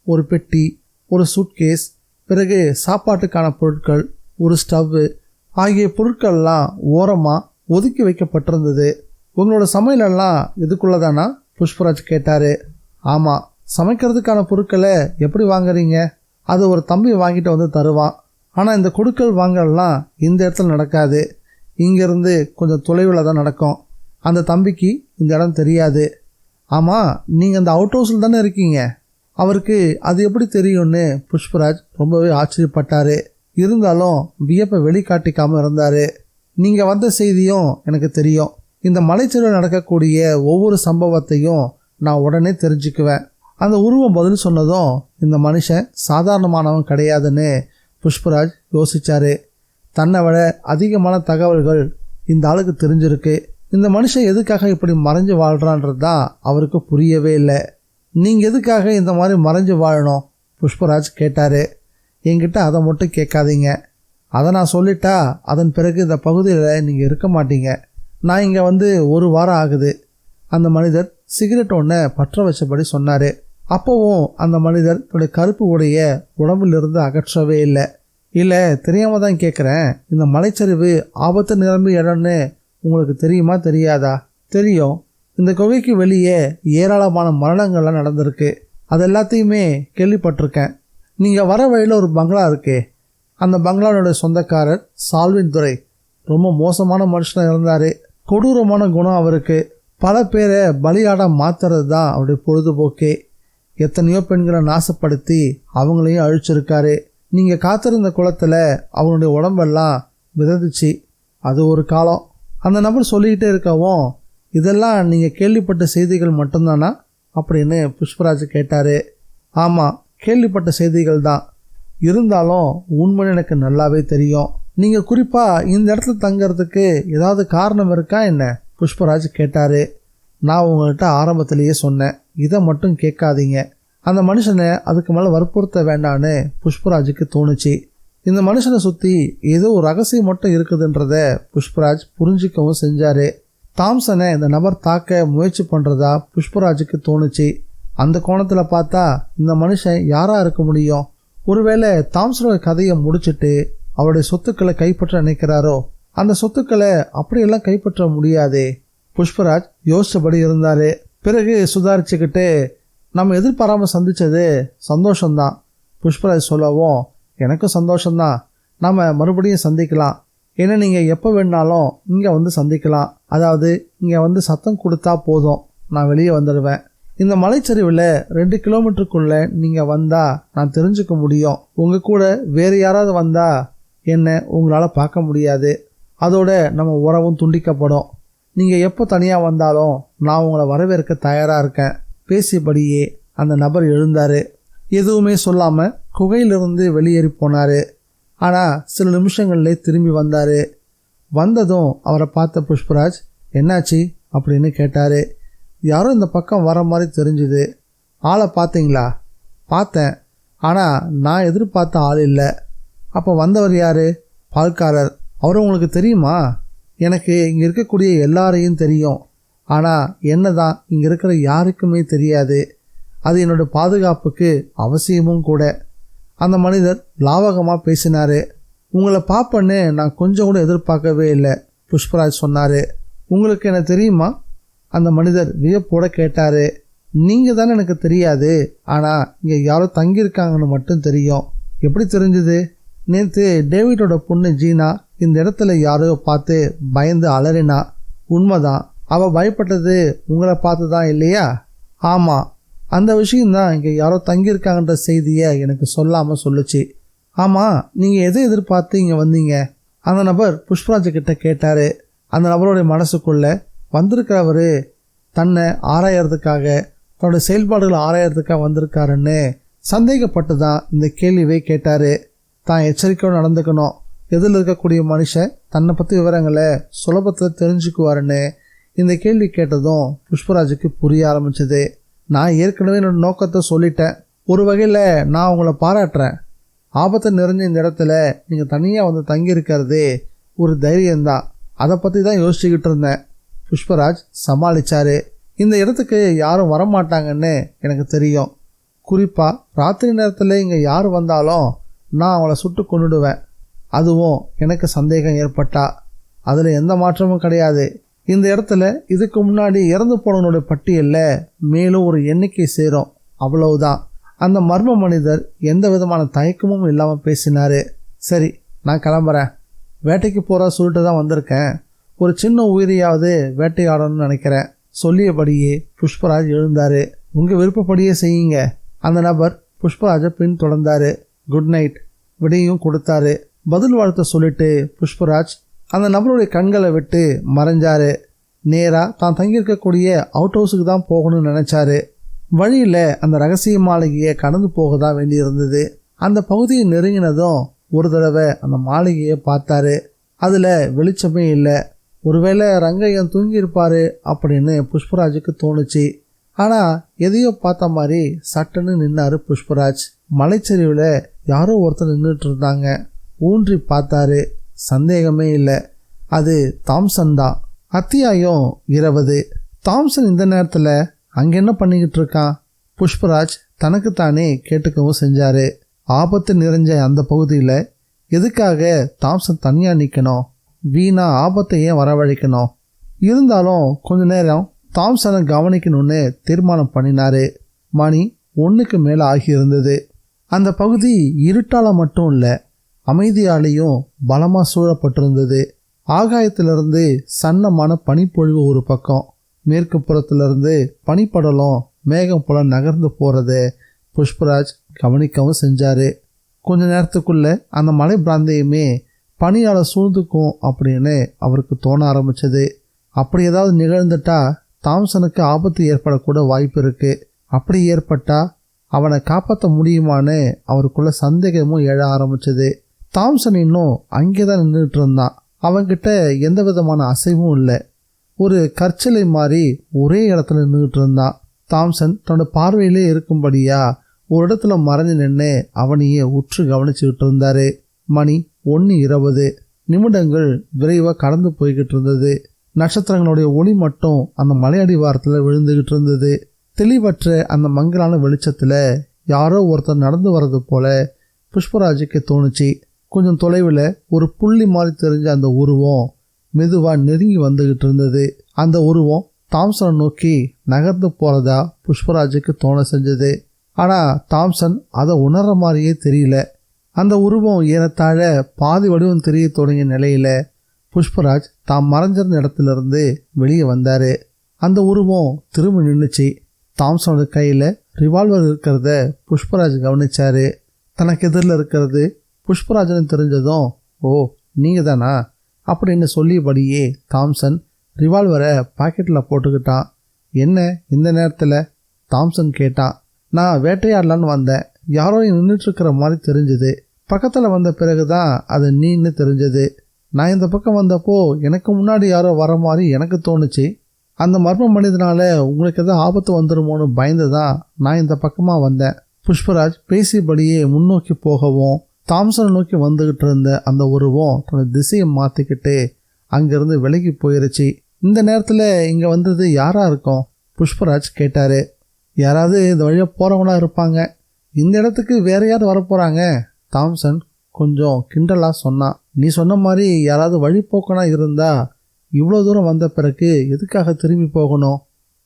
ஒரு பெட்டி, ஒரு சூட்கேஸ், பிறகு சாப்பாட்டுக்கான பொருட்கள், ஒரு ஸ்டவ்வு ஆகிய பொருட்கள்லாம் ஓரமாக ஒதுக்கி வைக்கப்பட்டிருந்தது. உங்களோட சமையலெல்லாம் இதுக்குள்ளதானா? புஷ்பராஜ் கேட்டார். ஆமாம், சமைக்கிறதுக்கான பொருட்களை எப்படி வாங்குறீங்க? அது ஒரு தம்பி வாங்கிட்டு வந்து தருவான். ஆனால் இந்த கொடுக்கல் வாங்கலாம் இந்த இடத்துல நடக்காது. இங்கேருந்து கொஞ்சம் தொலைவில் தான் நடக்கும். அந்த தம்பிக்கு இந்த இடம் தெரியாது. ஆமாம், நீங்கள் அந்த அவுட் ஹவுஸில் தானே இருக்கீங்க. அவருக்கு அது எப்படி தெரியும்னு புஷ்பராஜ் ரொம்பவே ஆச்சரியப்பட்டார். இருந்தாலும் வியப்பை வெளிக்காட்டிக்காமல் இருந்தார். நீங்கள் வந்த செய்தியும் எனக்கு தெரியும். இந்த மலைச்சரிவில் நடக்கக்கூடிய ஒவ்வொரு சம்பவத்தையும் நான் உடனே தெரிஞ்சுக்குவேன். அந்த உருவம் பதில் சொன்னதும் இந்த மனுஷன் சாதாரணமானவன் கிடையாதுன்னு புஷ்பராஜ் யோசிச்சாரு. தன்னை விட அதிகமான தகவல்கள் இந்த ஆளுக்கு தெரிஞ்சிருக்கு. இந்த மனுஷன் எதுக்காக இப்படி மறைஞ்சு வாழ்கிறான்றது தான் அவருக்கு புரியவே இல்லை. நீங்கள் எதுக்காக இந்த மாதிரி மறைஞ்சு வாழணும்? புஷ்பராஜ் கேட்டார். என்கிட்ட அதை மட்டும் கேட்காதீங்க. அதை நான் சொல்லிட்டா அதன் பிறகு இந்த பகுதியில் நீங்கள் இருக்க மாட்டீங்க. நான் இங்கே வந்து 1 வாரம் ஆகுது. அந்த மனிதர் சிகரெட் ஒன்றை பற்ற வச்சபடி சொன்னார். அப்போவும் அந்த மனிதர் தன்னுடைய கருப்பு உடைய உடம்பிலிருந்து அகற்றவே இல்லை. இல்லை, தெரியாமல் தான் கேட்குறேன். இந்த மலைச்சரிவு ஆபத்து நிரம்பி இடம்னு உங்களுக்கு தெரியுமா தெரியாதா? தெரியும். இந்த குகைக்கு வெளியே ஏராளமான மரணங்கள்லாம் நடந்திருக்கு. அது எல்லாத்தையுமே கேள்விப்பட்டிருக்கேன். நீங்கள் வர வழியில் ஒரு பங்களா இருக்கே, அந்த பங்களாவோட சொந்தக்காரர் சால்வின் துரை ரொம்ப மோசமான மனுஷனாக இருந்தார். கொடூரமான குணம் அவருக்கு. பல பேரை பலியாட மாத்துறது தான் அவருடைய பொழுதுபோக்கே. எத்தனையோ பெண்களை நாசப்படுத்தி அவங்களையும் அழிச்சிருக்காரு. நீங்கள் காத்திருந்த குளத்தில் அவனுடைய உடம்பெல்லாம் விதந்துச்சு. அது ஒரு காலம். அந்த நபர் சொல்லிக்கிட்டே இருக்கவும், இதெல்லாம் நீங்கள் கேள்விப்பட்ட செய்திகள் மட்டும்தானா அப்படின்னு புஷ்பராஜ் கேட்டார். ஆமாம், கேள்விப்பட்ட செய்திகள் தான். இருந்தாலும் உண்மைன்னு எனக்கு நல்லாவே தெரியும். நீங்கள் குறிப்பாக இந்த இடத்துல தங்கிறதுக்கு ஏதாவது காரணம் இருக்கா என்ன? புஷ்பராஜ் கேட்டார். நான் உங்கள்கிட்ட ஆரம்பத்திலேயே சொன்னேன், இதை மட்டும் கேட்காதீங்க. அந்த மனுஷனை அதுக்கு மேலே வற்புறுத்த வேண்டான்னு புஷ்பராஜுக்கு தோணுச்சு. இந்த மனுஷனை சுற்றி ஏதோ ஒரு ரகசியம் மட்டும் இருக்குதுன்றத புஷ்பராஜ் புரிஞ்சிக்கவும் செஞ்சார். தாம்சனை இந்த நபர் தாக்க முயற்சி பண்ணுறதா புஷ்பராஜுக்கு தோணுச்சு. அந்த கோணத்தில் பார்த்தா இந்த மனுஷன் யாராக இருக்க முடியும்? ஒருவேளை தாம்சனோட கதையை முடிச்சுட்டு அவருடைய சொத்துக்களை கைப்பற்ற நினைக்கிறாரோ? அந்த சொத்துக்களை அப்படியெல்லாம் கைப்பற்ற முடியாதே. புஷ்பராஜ் யோசிச்சபடி இருந்தார். பிறகு சுதாரிச்சுக்கிட்டு, நம்ம எதிர்பாராமல் சந்தித்தது சந்தோஷம்தான். புஷ்பராஜ் சொல்லவும், எனக்கும் சந்தோஷம்தான். நாம் மறுபடியும் சந்திக்கலாம். ஏன்னா நீங்கள் எப்போ வேணாலும் இங்கே வந்து சந்திக்கலாம். அதாவது இங்கே வந்து சத்தம் கொடுத்தா போதும், நான் வெளியே வந்துடுவேன். இந்த மலைச்சரிவில் 2 கிலோமீட்டருக்குள்ளே நீங்கள் வந்தால் நான் தெரிஞ்சுக்க முடியும். உங்கள் கூட வேறு யாராவது வந்தால் என்ன உங்களால் பார்க்க முடியாது. அதோட நம்ம உறவும் துண்டிக்கப்படும். நீங்கள் எப்போ தனியாக வந்தாலும் நான் உங்களை வரவேற்க தயாராக இருக்கேன். பேசியபடியே அந்த நபர் எழுந்தார். எதுவுமே சொல்லாமல் குகையிலிருந்து வெளியேறி போனார். ஆனால் சில நிமிஷங்கள்லே திரும்பி வந்தார். வந்ததும் அவரை பார்த்த புஷ்பராஜ், என்னாச்சு அப்படின்னு கேட்டார். யாரும் இந்த பக்கம் வர மாதிரி தெரிஞ்சுது. ஆளை பார்த்தீங்களா? பார்த்தேன், ஆனால் நான் எதிர்பார்த்த ஆள் இல்லை. அப்போ வந்தவர் யார்? பால்காரர். அவர் உங்களுக்கு தெரியுமா? எனக்கு இங்கே இருக்கக்கூடிய எல்லாரையும் தெரியும். ஆனால் என்ன தான் இங்கே இருக்கிற யாருக்குமே தெரியாது. அது என்னோடய பாதுகாப்புக்கு அவசியமும் கூட. அந்த மனிதர் லாவகமாக பேசினார். உங்களை பார்ப்பேன்னு நான் கொஞ்சம் கூட எதிர்பார்க்கவே இல்லை, புஷ்பராஜ் சொன்னார். உங்களுக்கு என்ன தெரியுமா? அந்த மனிதர் வியப்போட கேட்டார். நீங்கள் தானே எனக்கு தெரியாது, ஆனால் இங்கே யாரோ தங்கியிருக்காங்கன்னு மட்டும் தெரியும். எப்படி தெரிஞ்சுது? நேற்று டேவிடோட பொண்ணு ஜீனா இந்த இடத்துல யாரோ பார்த்து பயந்து அலறினா. உண்மைதான், அவள் பயப்பட்டது உங்களை பார்த்து தான் இல்லையா? ஆமாம், அந்த விஷயந்தான் இங்கே யாரோ தங்கியிருக்காங்கன்ற செய்தியை எனக்கு சொல்லாமல் சொல்லுச்சு. ஆமாம், நீங்கள் எதை எதிர்பார்த்து இங்கே வந்தீங்க? அந்த நபர் புஷ்பராஜ்கிட்ட கேட்டார். அந்த நபருடைய மனசுக்குள்ளே வந்திருக்கிறவர் தன்னை ஆராயறதுக்காக, தன்னோட செயல்பாடுகளை ஆராயறதுக்காக வந்திருக்காருன்னு சந்தேகப்பட்டு தான் இந்த கேள்வியை கேட்டார். தான் எச்சரிக்கையோடு நடந்துக்கணும். எதில் இருக்கக்கூடிய மனுஷன் தன்னை பற்றி விவரங்களை சுலபத்தில் தெரிஞ்சுக்குவாருன்னு இந்த கேள்வி கேட்டதும் புஷ்பராஜுக்கு புரிய ஆரம்பிச்சது. நான் ஏற்கனவே என்னோட நோக்கத்தை சொல்லிட்டேன். ஒரு வகையில் நான் உங்களை பாராட்டுறேன். ஆபத்து நிறைஞ்ச இந்த இடத்துல நீங்கள் தனியாக வந்து தங்கியிருக்கிறதே ஒரு தைரியம்தான். அதை பற்றி தான் யோசிச்சுக்கிட்டு இருந்தேன், புஷ்பராஜ் சமாளித்தார். இந்த இடத்துக்கு யாரும் வரமாட்டாங்கன்னு எனக்கு தெரியும். குறிப்பாக ராத்திரி நேரத்தில் இங்கே யார் வந்தாலும் நான் அவங்கள சுட்டு கொண்டுடுவேன். அதுவும் எனக்கு சந்தேகம் ஏற்பட்டா. அதில் எந்த மாற்றமும் கிடையாது. இந்த இடத்துல இதுக்கு முன்னாடி இறந்து போனவனுடைய பட்டியலில் மேலும் ஒரு எண்ணிக்கை சேரும், அவ்வளவுதான். அந்த மர்ம மனிதர் எந்த விதமான தயக்கமும் இல்லாமல் பேசினார். சரி, நான் கிளம்புறேன். வேட்டைக்கு போகிற சொல்லிட்டு தான் வந்திருக்கேன். ஒரு சின்ன உயிரியாவது வேட்டையாடணும்னு நினைக்கிறேன். சொல்லியபடியே புஷ்பராஜ் எழுந்தார். உங்கள் விருப்பப்படியே செய்யுங்க. அந்த நபர் புஷ்பராஜை பின் தொடர்ந்தார். குட் நைட் விடையும் கொடுத்தாரு. பதில் வாழ்த்த சொல்லிட்டு புஷ்பராஜ் அந்த நபருடைய கண்களை விட்டு மறைஞ்சாரு. நேராக தான் தங்கியிருக்கக்கூடிய அவுட் ஹவுஸுக்கு தான் போகணும்னு நினச்சாரு. வழியில் அந்த ரகசிய மாளிகையை கடந்து போக தான் வேண்டியிருந்தது. அந்த பகுதியை நெருங்கினதும் ஒரு தடவை அந்த மாளிகையை பார்த்தாரு. அதில் வெளிச்சமே இல்லை. ஒருவேளை ரங்கையன் தூங்கியிருப்பார் அப்படின்னு புஷ்பராஜுக்கு தோணுச்சு. ஆனால் எதையோ பார்த்த மாதிரி சட்டுன்னு நின்னார் புஷ்பராஜ். மலைச்சரிவில் யாரோ ஒருத்தர் நின்றுட்டு இருந்தாங்க. ஊன்றி பார்த்தாரு. சந்தேகமே இல்லை, அது தாம்சன் தான். அத்தியாயம் 20. தாம்சன் இந்த நேரத்தில் அங்கே என்ன பண்ணிக்கிட்டு இருக்கான்? புஷ்பராஜ் தனக்குத்தானே கேட்டுக்கவும் செஞ்சார். ஆபத்து நிறைஞ்ச அந்த பகுதியில் எதுக்காக தாம்சன் தனியாக நிற்கணும்? வீணா ஆபத்தை ஏன் வரவழைக்கணும்? இருந்தாலும் கொஞ்ச நேரம் தாம்சனை கவனிக்கணும்னு தீர்மானம் பண்ணினாரு. மணி 1க்கு மேலே ஆகியிருந்தது. அந்த பகுதி இருட்டால் மட்டும் இல்லை, அமைதியாலேயும் பலமாக சூழப்பட்டிருந்தது. ஆகாயத்திலிருந்து சன்னமான பனிப்பொழிவு ஒரு பக்கம், மேற்கு புறத்திலிருந்து பனிப்படலம் மேகம் போல நகர்ந்து போகிறத புஷ்பராஜ் கவனிக்கவும் செஞ்சார். கொஞ்ச நேரத்துக்குள்ளே அந்த மலை பிராந்தியமே பனியால் சூழ்ந்துக்கும் அப்படின்னு அவருக்கு தோண ஆரம்பிச்சது. அப்படி ஏதாவது நிகழ்ந்துட்டா தாம்சனுக்கு ஆபத்து ஏற்படக்கூட வாய்ப்பு இருக்குது. அப்படி ஏற்பட்டால் அவனை காப்பாற்ற முடியுமான்னு அவருக்குள்ள சந்தேகமும் எழ ஆரம்பிச்சது. தாம்சன் இன்னும் அங்கே தான் நின்றுட்டு இருந்தான். அவன்கிட்ட எந்த விதமான அசைவும் இல்லை. ஒரு கற்சிலை மாதிரி ஒரே இடத்துல நின்றுட்டு இருந்தான். தாம்சன் தன்னோட பார்வையிலே இருக்கும்படியா ஒரு இடத்துல மறைஞ்சு நின்று அவனையே உற்று கவனிச்சுக்கிட்டு இருந்தாரு. மணி 1:20. நிமிடங்கள் விரைவாக கடந்து போய்கிட்டு இருந்தது. நட்சத்திரங்களுடைய ஒளி மட்டும் அந்த மலையடிவாரத்தில் விழுந்துகிட்டு இருந்தது. தெளிவற்ற அந்த மங்கலான வெளிச்சத்தில் யாரோ ஒருத்தர் நடந்து வர்றது போல புஷ்பராஜுக்கு தோணுச்சு. கொஞ்சம் தொலைவில் ஒரு புள்ளி மாதிரி தெரிஞ்ச அந்த உருவம் மெதுவாக நெருங்கி வந்துகிட்டு இருந்தது. அந்த உருவம் தாம்சனை நோக்கி நகர்ந்து போகிறதா புஷ்பராஜுக்கு தோண செஞ்சது. ஆனால் தாம்சன் அதை உணர்ற மாதிரியே தெரியல. அந்த உருவம் ஏறத்தாழ பாதி வடிவம் தெரிய தொடங்கிய நிலையில் புஷ்பராஜ் தாம் மறைஞ்சிருந்த இடத்துலேருந்து வெளியே வந்தார். அந்த உருவம் திரும்ப நின்றுச்சு. தாம்சனோட கையில் ரிவால்வர் இருக்கிறத புஷ்பராஜ் கவனிச்சார். தனக்கு எதிரில் இருக்கிறது புஷ்பராஜன் தெரிஞ்சதும், ஓ நீங்கள் தானா அப்படின்னு சொல்லியபடியே தாம்சன் ரிவால்வரை பாக்கெட்டில் போட்டுக்கிட்டான். என்ன இந்த நேரத்தில்? தாம்சன் கேட்டான். நான் வேட்டையாடலான்னு வந்தேன். யாரோ நின்றுட்டுருக்கிற மாதிரி தெரிஞ்சுது. பக்கத்தில் வந்த பிறகு தான் அது நீன்னு தெரிஞ்சது. நான் இந்த பக்கம் வந்தப்போ எனக்கு முன்னாடி யாரோ வர மாதிரி எனக்கு தோணுச்சு. அந்த மர்ம மனிதனால் உங்களுக்கு எதாவது ஆபத்து வந்துடுமோன்னு பயந்து தான் நான் இந்த பக்கமாக வந்தேன். புஷ்பராஜ் பேசியபடியே முன்னோக்கி போகவும் தாம்சனை நோக்கி வந்துக்கிட்டு இருந்த அந்த உருவம் தன்னோட திசையை மாற்றிக்கிட்டு அங்கேருந்து விலகி போயிருச்சு. இந்த நேரத்தில் இங்கே வந்தது யாராக இருக்கும்? புஷ்பராஜ் கேட்டார். யாராவது இந்த வழியாக போகிறவங்களாக இருப்பாங்க. இந்த இடத்துக்கு வேற யார் வரப்போகிறாங்க? தாம்சன் கொஞ்சம் கிண்டலாக சொன்னான். நீ சொன்ன மாதிரி யாராவது வழிபோக்கனா இருந்தால் இவ்வளோ தூரம் வந்த பிறகு எதுக்காக திரும்பி போகணும்?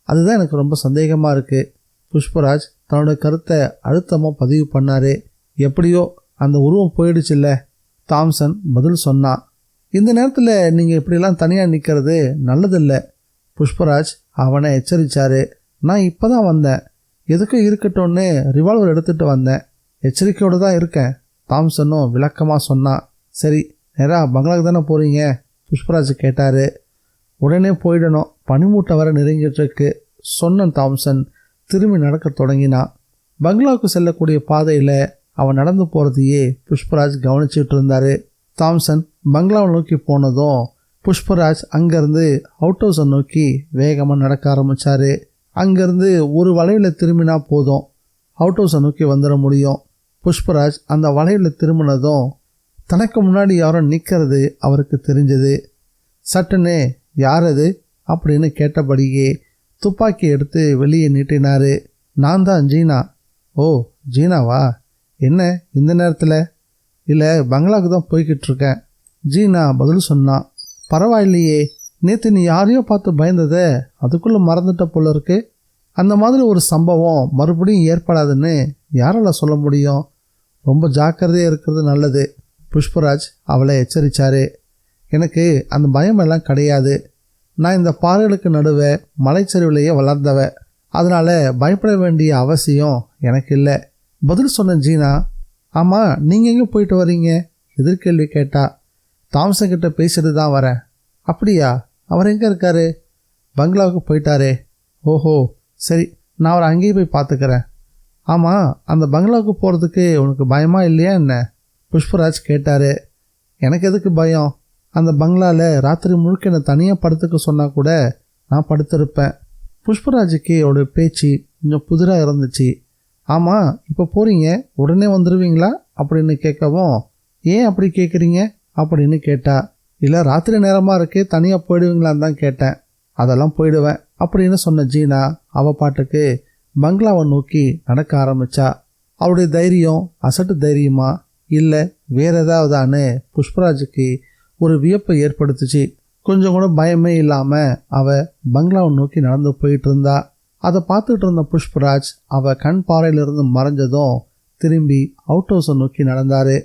அதுதான் எனக்கு ரொம்ப சந்தேகமாக இருக்குது. புஷ்பராஜ் தன்னோட கருத்தை அழுத்தமாக பதிவு பண்ணார். எப்படியோ அந்த உருவம் போயிடுச்சுல்ல, தாம்சன் பதில் சொன்னான். இந்த நேரத்தில் நீங்கள் இப்படிலாம் தனியாக நிற்கிறது நல்லதில்லை. புஷ்பராஜ் அவனை எச்சரித்தார். நான் இப்போ தான் வந்தேன், எதுக்கும் இருக்கட்டும்னு ரிவால்வர் எடுத்துகிட்டு வந்தேன். எச்சரிக்கையோடு தான் இருக்கேன். தாம்சனும் விளக்கமாக சொன்னான். சரி, நேராக பங்களாவுக்கு தானே போகிறீங்க? புஷ்பராஜ் கேட்டார். உடனே போயிடணும், பனிமூட்டை வர நெருங்கிட்டுருக்கு சொன்ன தாம்சன் திரும்பி நடக்க தொடங்கினான். பங்களாவுக்கு செல்லக்கூடிய பாதையில் அவன் நடந்து போகிறதையே புஷ்பராஜ் கவனிச்சுட்டு இருந்தார். தாம்சன் பங்களாவை நோக்கி போனதும் புஷ்பராஜ் அங்கேருந்து அவுட் ஹவுஸை நோக்கி வேகமாக நடக்க ஆரம்பித்தார். அங்கேருந்து ஒரு வளைவில் திரும்பினா போதும் அவுட் ஹவுஸை நோக்கி வந்துட முடியும். புஷ்பராஜ் அந்த வளைவில் திரும்பினதும் தனக்கு முன்னாடி யாரோ நிற்கிறது அவருக்கு தெரிஞ்சது. சட்டுன்னு யார் அது அப்படின்னு கேட்டபடியே துப்பாக்கி எடுத்து வெளியே நீட்டினார். நான் தான் ஜீனா. ஓ ஜீனாவா? என்ன இந்த நேரத்தில்? இல்லை, பங்களாவுக்கு தான் போய்கிட்டு இருக்கேன். ஜீனா பதில் சொன்னான். பரவாயில்லையே, நேற்று நீ யாரையோ பார்த்து பயந்ததை அதுக்குள்ளே மறந்துட்ட போல இருக்கு. அந்த மாதிரி ஒரு சம்பவம் மறுபடியும் ஏற்படாதுன்னு யாரால சொல்ல முடியும்? ரொம்ப ஜாக்கிரதையாக இருக்கிறது நல்லது. புஷ்பராஜ் அவளை எச்சரித்தார். எனக்கு அந்த பயமெல்லாம் கிடையாது. நான் இந்த பாறைகளுக்கு நடுவே மலைச்சரிவிலேயே வளர்ந்தவ. அதனால் பயப்பட வேண்டிய அவசியம் எனக்கு இல்லை. பதில் சொன்ன ஜீனா, ஆமாம் நீங்கள் எங்கே போயிட்டு வரீங்க? எதிர்கேள்வி கேட்டா. தாம்சன் கிட்ட பேசிட்டு தான் வரேன். அப்படியா? அவர் எங்கே இருக்காரு? பங்களாவுக்கு போயிட்டாரே. ஓஹோ, சரி, நான் அவரை அங்கேயே போய் பார்த்துக்கிறேன். ஆமாம், அந்த பங்களாவுக்கு போகிறதுக்கு உனக்கு பயமா இல்லையா என்ன? புஷ்பராஜ் கேட்டார். எனக்கு எதுக்கு பயம்? அந்த பங்களாவில் ராத்திரி முழுக்க என்னை தனியாக படுத்துக்க சொன்னால் கூட நான் படுத்திருப்பேன். புஷ்பராஜுக்கு அவருடைய பேச்சு கொஞ்சம் புதிராக இருந்துச்சு. ஆமாம், இப்போ போகிறீங்க, உடனே வந்துடுவீங்களா அப்படின்னு கேட்கவும், ஏன் அப்படி கேட்குறீங்க அப்படின்னு கேட்டா. இல்லை, ராத்திரி நேரமாக இருக்கே, தனியாக போயிடுவீங்களான்னு தான் கேட்டேன். அதெல்லாம் போயிடுவேன் அப்படின்னு சொன்ன ஜீனா அவள் பாட்டுக்கு பங்களாவை நோக்கி நடக்க ஆரம்பித்தா. அவருடைய தைரியம் அசட்டு தைரியமா இல்லை வேற ஏதாவதான்னு புஷ்பராஜுக்கு ஒரு வியப்பை ஏற்படுத்துச்சு. கொஞ்சம் கூட பயமே இல்லாமல் அவள் பங்களாவை நோக்கி நடந்து போயிட்டு இருந்தா. அதை பார்த்துட்டு இருந்த புஷ்பராஜ் அவள் கண் பாறையிலிருந்து மறைஞ்சதும் திரும்பி அவுட் ஹவுஸை நோக்கி நடந்தார்.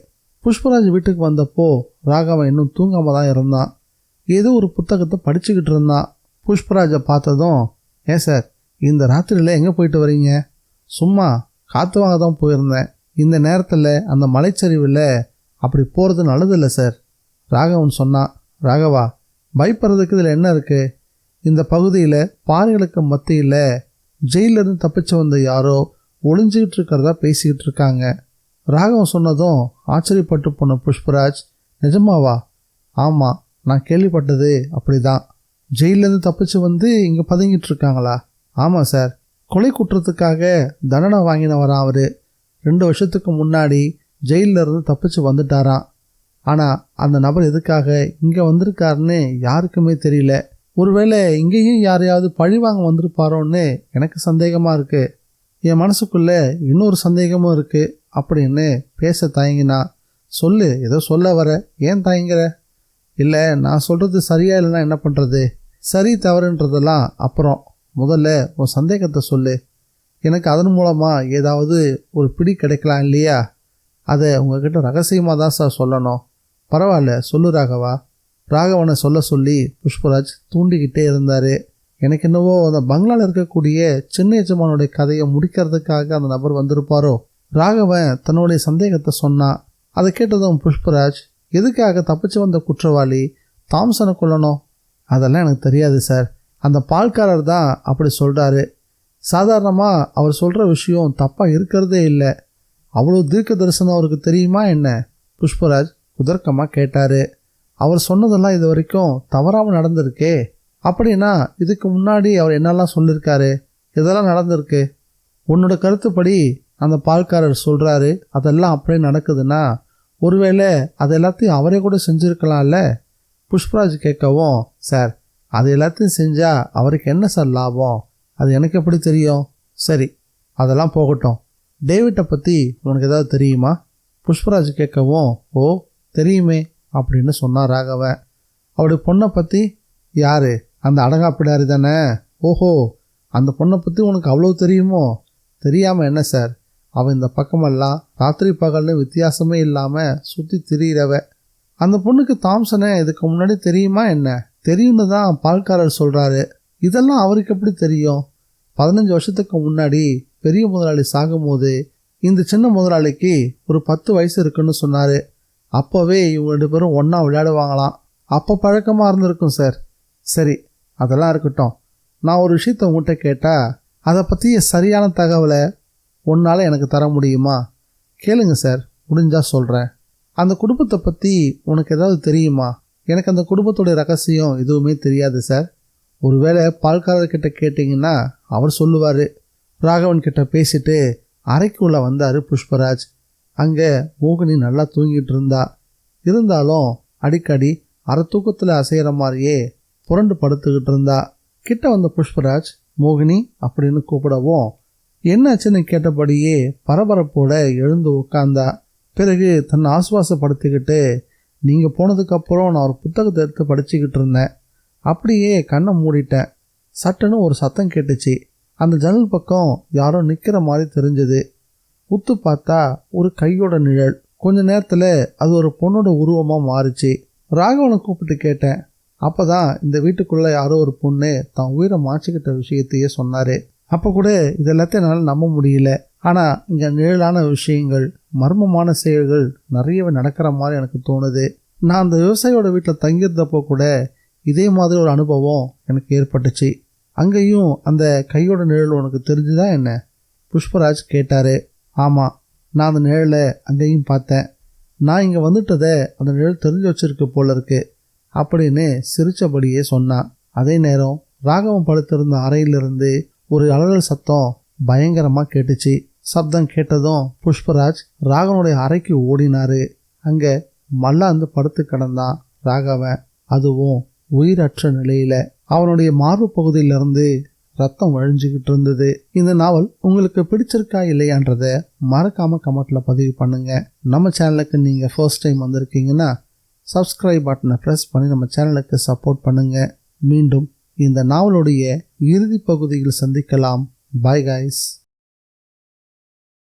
புஷ்பராஜ் வீட்டுக்கு வந்தப்போ ராகவன் இன்னும் தூங்காமல் தான் இருந்தான். ஏதோ ஒரு புத்தகத்தை படிச்சுக்கிட்டு இருந்தான். புஷ்பராஜை பார்த்ததும், ஏன் சார், இந்த ராத்திரியில் எங்கே போயிட்டு வரீங்க? சும்மா காற்று வாங்க தான் போயிருந்தேன். இந்த நேரத்தில் அந்த மலைச்சரிவில் அப்படி போகிறது நல்லதில்லை சார், ராகவன் சொன்னான். ராகவா, பயப்படுறதுக்கு இதில் என்ன இருக்குது? இந்த பகுதியில் பாறைகளுக்கு மத்தியில் ஜெயிலிருந்து தப்பிச்சு வந்த யாரோ ஒளிஞ்சிக்கிட்டு இருக்கிறதா பேசிக்கிட்டு இருக்காங்க. ராகவன் சொன்னதும் ஆச்சரியப்பட்டு போன புஷ்பராஜ், நிஜமாவா? ஆமாம், நான் கேள்விப்பட்டது அப்படி தான். ஜெயிலேருந்து தப்பிச்சு வந்து இங்கே பதுங்கிட்டு இருக்காங்களா? ஆமாம் சார், கொலை குற்றத்துக்காக தண்டனை வாங்கினவரான் அவர். 2 வருஷத்துக்கு முன்னாடி ஜெயிலிருந்து தப்பிச்சு வந்துட்டாராம். ஆனால் அந்த நபர் எதுக்காக இங்கே வந்திருக்காருன்னு யாருக்குமே தெரியல. ஒருவேளை இங்கேயும் யாரையாவது பழி வாங்க வந்திருப்பாரோன்னு எனக்கு சந்தேகமாக இருக்குது. என் மனசுக்குள்ளே இன்னொரு சந்தேகமும் இருக்குது அப்படின்னு பேச தயங்கினா. சொல்லு, ஏதோ சொல்ல வர, ஏன் தயங்குற? இல்லை, நான் சொல்கிறது சரியா இல்லைன்னா என்ன பண்ணுறது? சரி தவறுன்றதெல்லாம் அப்புறம், முதல்ல உன் சந்தேகத்தை சொல்லு. எனக்கு அதன் மூலமாக ஏதாவது ஒரு பிடி கிடைக்கலாம் இல்லையா? அதை உங்ககிட்ட ரகசியமாக தான் சார் சொல்லணும். பரவாயில்ல, சொல்லு ராகவா. ராகவனை சொல்ல சொல்லி புஷ்பராஜ் தூண்டிக்கிட்டே இருந்தார். எனக்கு என்னவோ அந்த பங்களாவில் இருக்கக்கூடிய சின்ன எஜமானுடைய கதையை முடிக்கிறதுக்காக அந்த நபர் வந்திருப்பாரோ. ராகவன் தன்னுடைய சந்தேகத்தை சொன்னான். அதை கேட்டதும் புஷ்பராஜ், எதுக்காக தப்பிச்சு வந்த குற்றவாளி தாம்சனை கொல்லணும்? அதெல்லாம் எனக்கு தெரியாது சார், அந்த பால்காரர் தான் அப்படி சொல்கிறாரு. சாதாரணமாக அவர் சொல்கிற விஷயம் தப்பாக இருக்கிறதே இல்லை. அவ்வளோ தீர்க்க தரிசனம் அவருக்கு தெரியுமா என்ன? புஷ்பராஜ் குதர்க்கமாக கேட்டார். அவர் சொன்னதெல்லாம் இது வரைக்கும் தவறாமல் நடந்திருக்கே. அப்படின்னா இதுக்கு முன்னாடி அவர் என்னெல்லாம் சொல்லியிருக்காரு? இதெல்லாம் நடந்திருக்கு. உன்னோட கருத்துப்படி அந்த பால்காரர் சொல்கிறாரு அதெல்லாம் அப்படியே நடக்குதுன்னா ஒருவேளை அது எல்லாத்தையும் அவரே கூட செஞ்சுருக்கலாம்ல? புஷ்பராஜ் கேட்கவும், சார், அது எல்லாத்தையும் செஞ்சால் அவருக்கு என்ன சார் லாபம்? அது எனக்கு எப்படி தெரியும்? சரி, அதெல்லாம் போகட்டும். டேவிட்டை பற்றி உனக்கு ஏதாவது தெரியுமா? புஷ்பராஜ் கேட்கவும், ஓ தெரியுமே அப்படின்னு சொன்னார் ராகவன். அவருடைய பொண்ணை பற்றி? யார்? அந்த அடங்காப்பிடாரி தானே? ஓஹோ, அந்த பொண்ணை பற்றி உனக்கு அவ்வளோ தெரியுமோ? தெரியாமல் என்ன சார், அவன் இந்த பக்கமெல்லாம் ராத்திரி பகல்னு வித்தியாசமே இல்லாமல் சுற்றி திரியிறவ. அந்த பொண்ணுக்கு தாம்சனை இதுக்கு முன்னாடி தெரியுமா என்ன? தெரியும்னு தான் பால்காரர் சொல்கிறாரு. இதெல்லாம் அவருக்கு எப்படி தெரியும்? 15 வருஷத்துக்கு முன்னாடி பெரிய முதலாளி சாகும்போது இந்த சின்ன முதலாளிக்கு ஒரு 10 வயசு இருக்குன்னு சொன்னார். அப்போவே இவங்க 2 பேரும் ஒன்றா விளையாடுவாங்களாம். அப்போ பழக்கமாக இருந்திருக்கும் சார். சரி, அதெல்லாம் இருக்கட்டும். நான் ஒரு விஷயத்த உங்கள்கிட்ட கேட்டால் அதை பற்றி சரியான தகவலை உன்னால் எனக்கு தர முடியுமா? கேளுங்க சார், முடிஞ்சால் சொல்கிறேன். அந்த குடும்பத்தை பற்றி உனக்கு ஏதாவது தெரியுமா? எனக்கு அந்த குடும்பத்துடைய ரகசியம் எதுவுமே தெரியாது சார். ஒருவேளை பால்காரர்கிட்ட கேட்டிங்கன்னா அவர் சொல்லுவார். ராகவன் கிட்ட பேசிட்டு அறைக்குள்ளே வந்தார் புஷ்பராஜ். அங்கே மோகினி நல்லா தூங்கிட்டு இருந்தாலும் அடிக்கடி அரை தூக்கத்தில் அசைகிற மாதிரியே புரண்டு படுத்துக்கிட்டு இருந்தா. கிட்ட வந்த புஷ்பராஜ் மோகினி அப்படின்னு கூப்பிடவும் என்னாச்சுன்னு கேட்டபடியே பரபரப்போட எழுந்து உட்கார்ந்தா. பிறகு தன்னை ஆசுவாசப்படுத்திக்கிட்டு, நீங்கள் போனதுக்கப்புறம் நான் ஒரு புத்தகத்தை எடுத்து படிச்சுக்கிட்டு இருந்தேன். அப்படியே கண்ணை மூடிட்டேன். சட்டுன்னு ஒரு சத்தம் கேட்டுச்சு. அந்த ஜன்னல் பக்கம் யாரோ நிற்கிற மாதிரி தெரிஞ்சது. உத்து பார்த்தா ஒரு கையோட நிழல். கொஞ்ச நேரத்தில் அது ஒரு பொண்ணோட உருவமாக மாறிச்சு. ராகவனை கூப்பிட்டு கேட்டேன். அப்போ தான் இந்த வீட்டுக்குள்ளே யாரோ ஒரு பொண்ணு தான் உயிரை மாற்றிக்கிட்ட விஷயத்தையே சொன்னார். அப்போ கூட இது எல்லாத்தையும் என்னால் நம்ப முடியல. ஆனால் இங்கே நிழலான விஷயங்கள், மர்மமான செயல்கள் நிறையவே நடக்கிற மாதிரி எனக்கு தோணுது. நான் அந்த விவசாயியோட வீட்டில் தங்கியிருந்தப்போ கூட இதே மாதிரி ஒரு அனுபவம் எனக்கு ஏற்பட்டுச்சு. அங்கேயும் அந்த கையோட நிழல் உனக்கு தெரிஞ்சுதான் என்ன? புஷ்பராஜ் கேட்டார். ஆமாம், நான் அந்த நிழலை அங்கேயும் பார்த்தேன். நான் இங்கே வந்துட்டதை அந்த நிழல் தெரிஞ்சு வச்சிருக்கு போல இருக்கு அப்படின்னு சிரித்தபடியே சொன்னான். அதே நேரம் ராகவன் படுத்திருந்த அறையிலிருந்து ஒரு அலறல் சத்தம் பயங்கரமாக கேட்டுச்சு. சப்தம் கேட்டதும் புஷ்பராஜ் ராகவனுடைய அறைக்கு ஓடினாரு. அங்கே மல்லாந்து படுத்து கிடந்தான் ராகவன், அதுவும் உயிரற்ற நிலையில. அவனுடைய மார்பு பகுதியிலிருந்து ரத்தம் வழிஞ்சுக்கிட்டு இருந்தது. இந்த நாவல் உங்களுக்கு பிடிச்சிருக்கா இல்லையான்றத மறக்காம கமெண்ட்ல பதிவு பண்ணுங்க. நம்ம சேனலுக்கு நீங்க ஃபர்ஸ்ட் டைம் வந்திருக்கீங்கன்னா சப்ஸ்கிரைப் பட்டனை ப்ரெஸ் பண்ணி நம்ம சேனலுக்கு சப்போர்ட் பண்ணுங்க. மீண்டும் இந்த நாவலுடைய இறுதி பகுதியில் சந்திக்கலாம். Bye guys.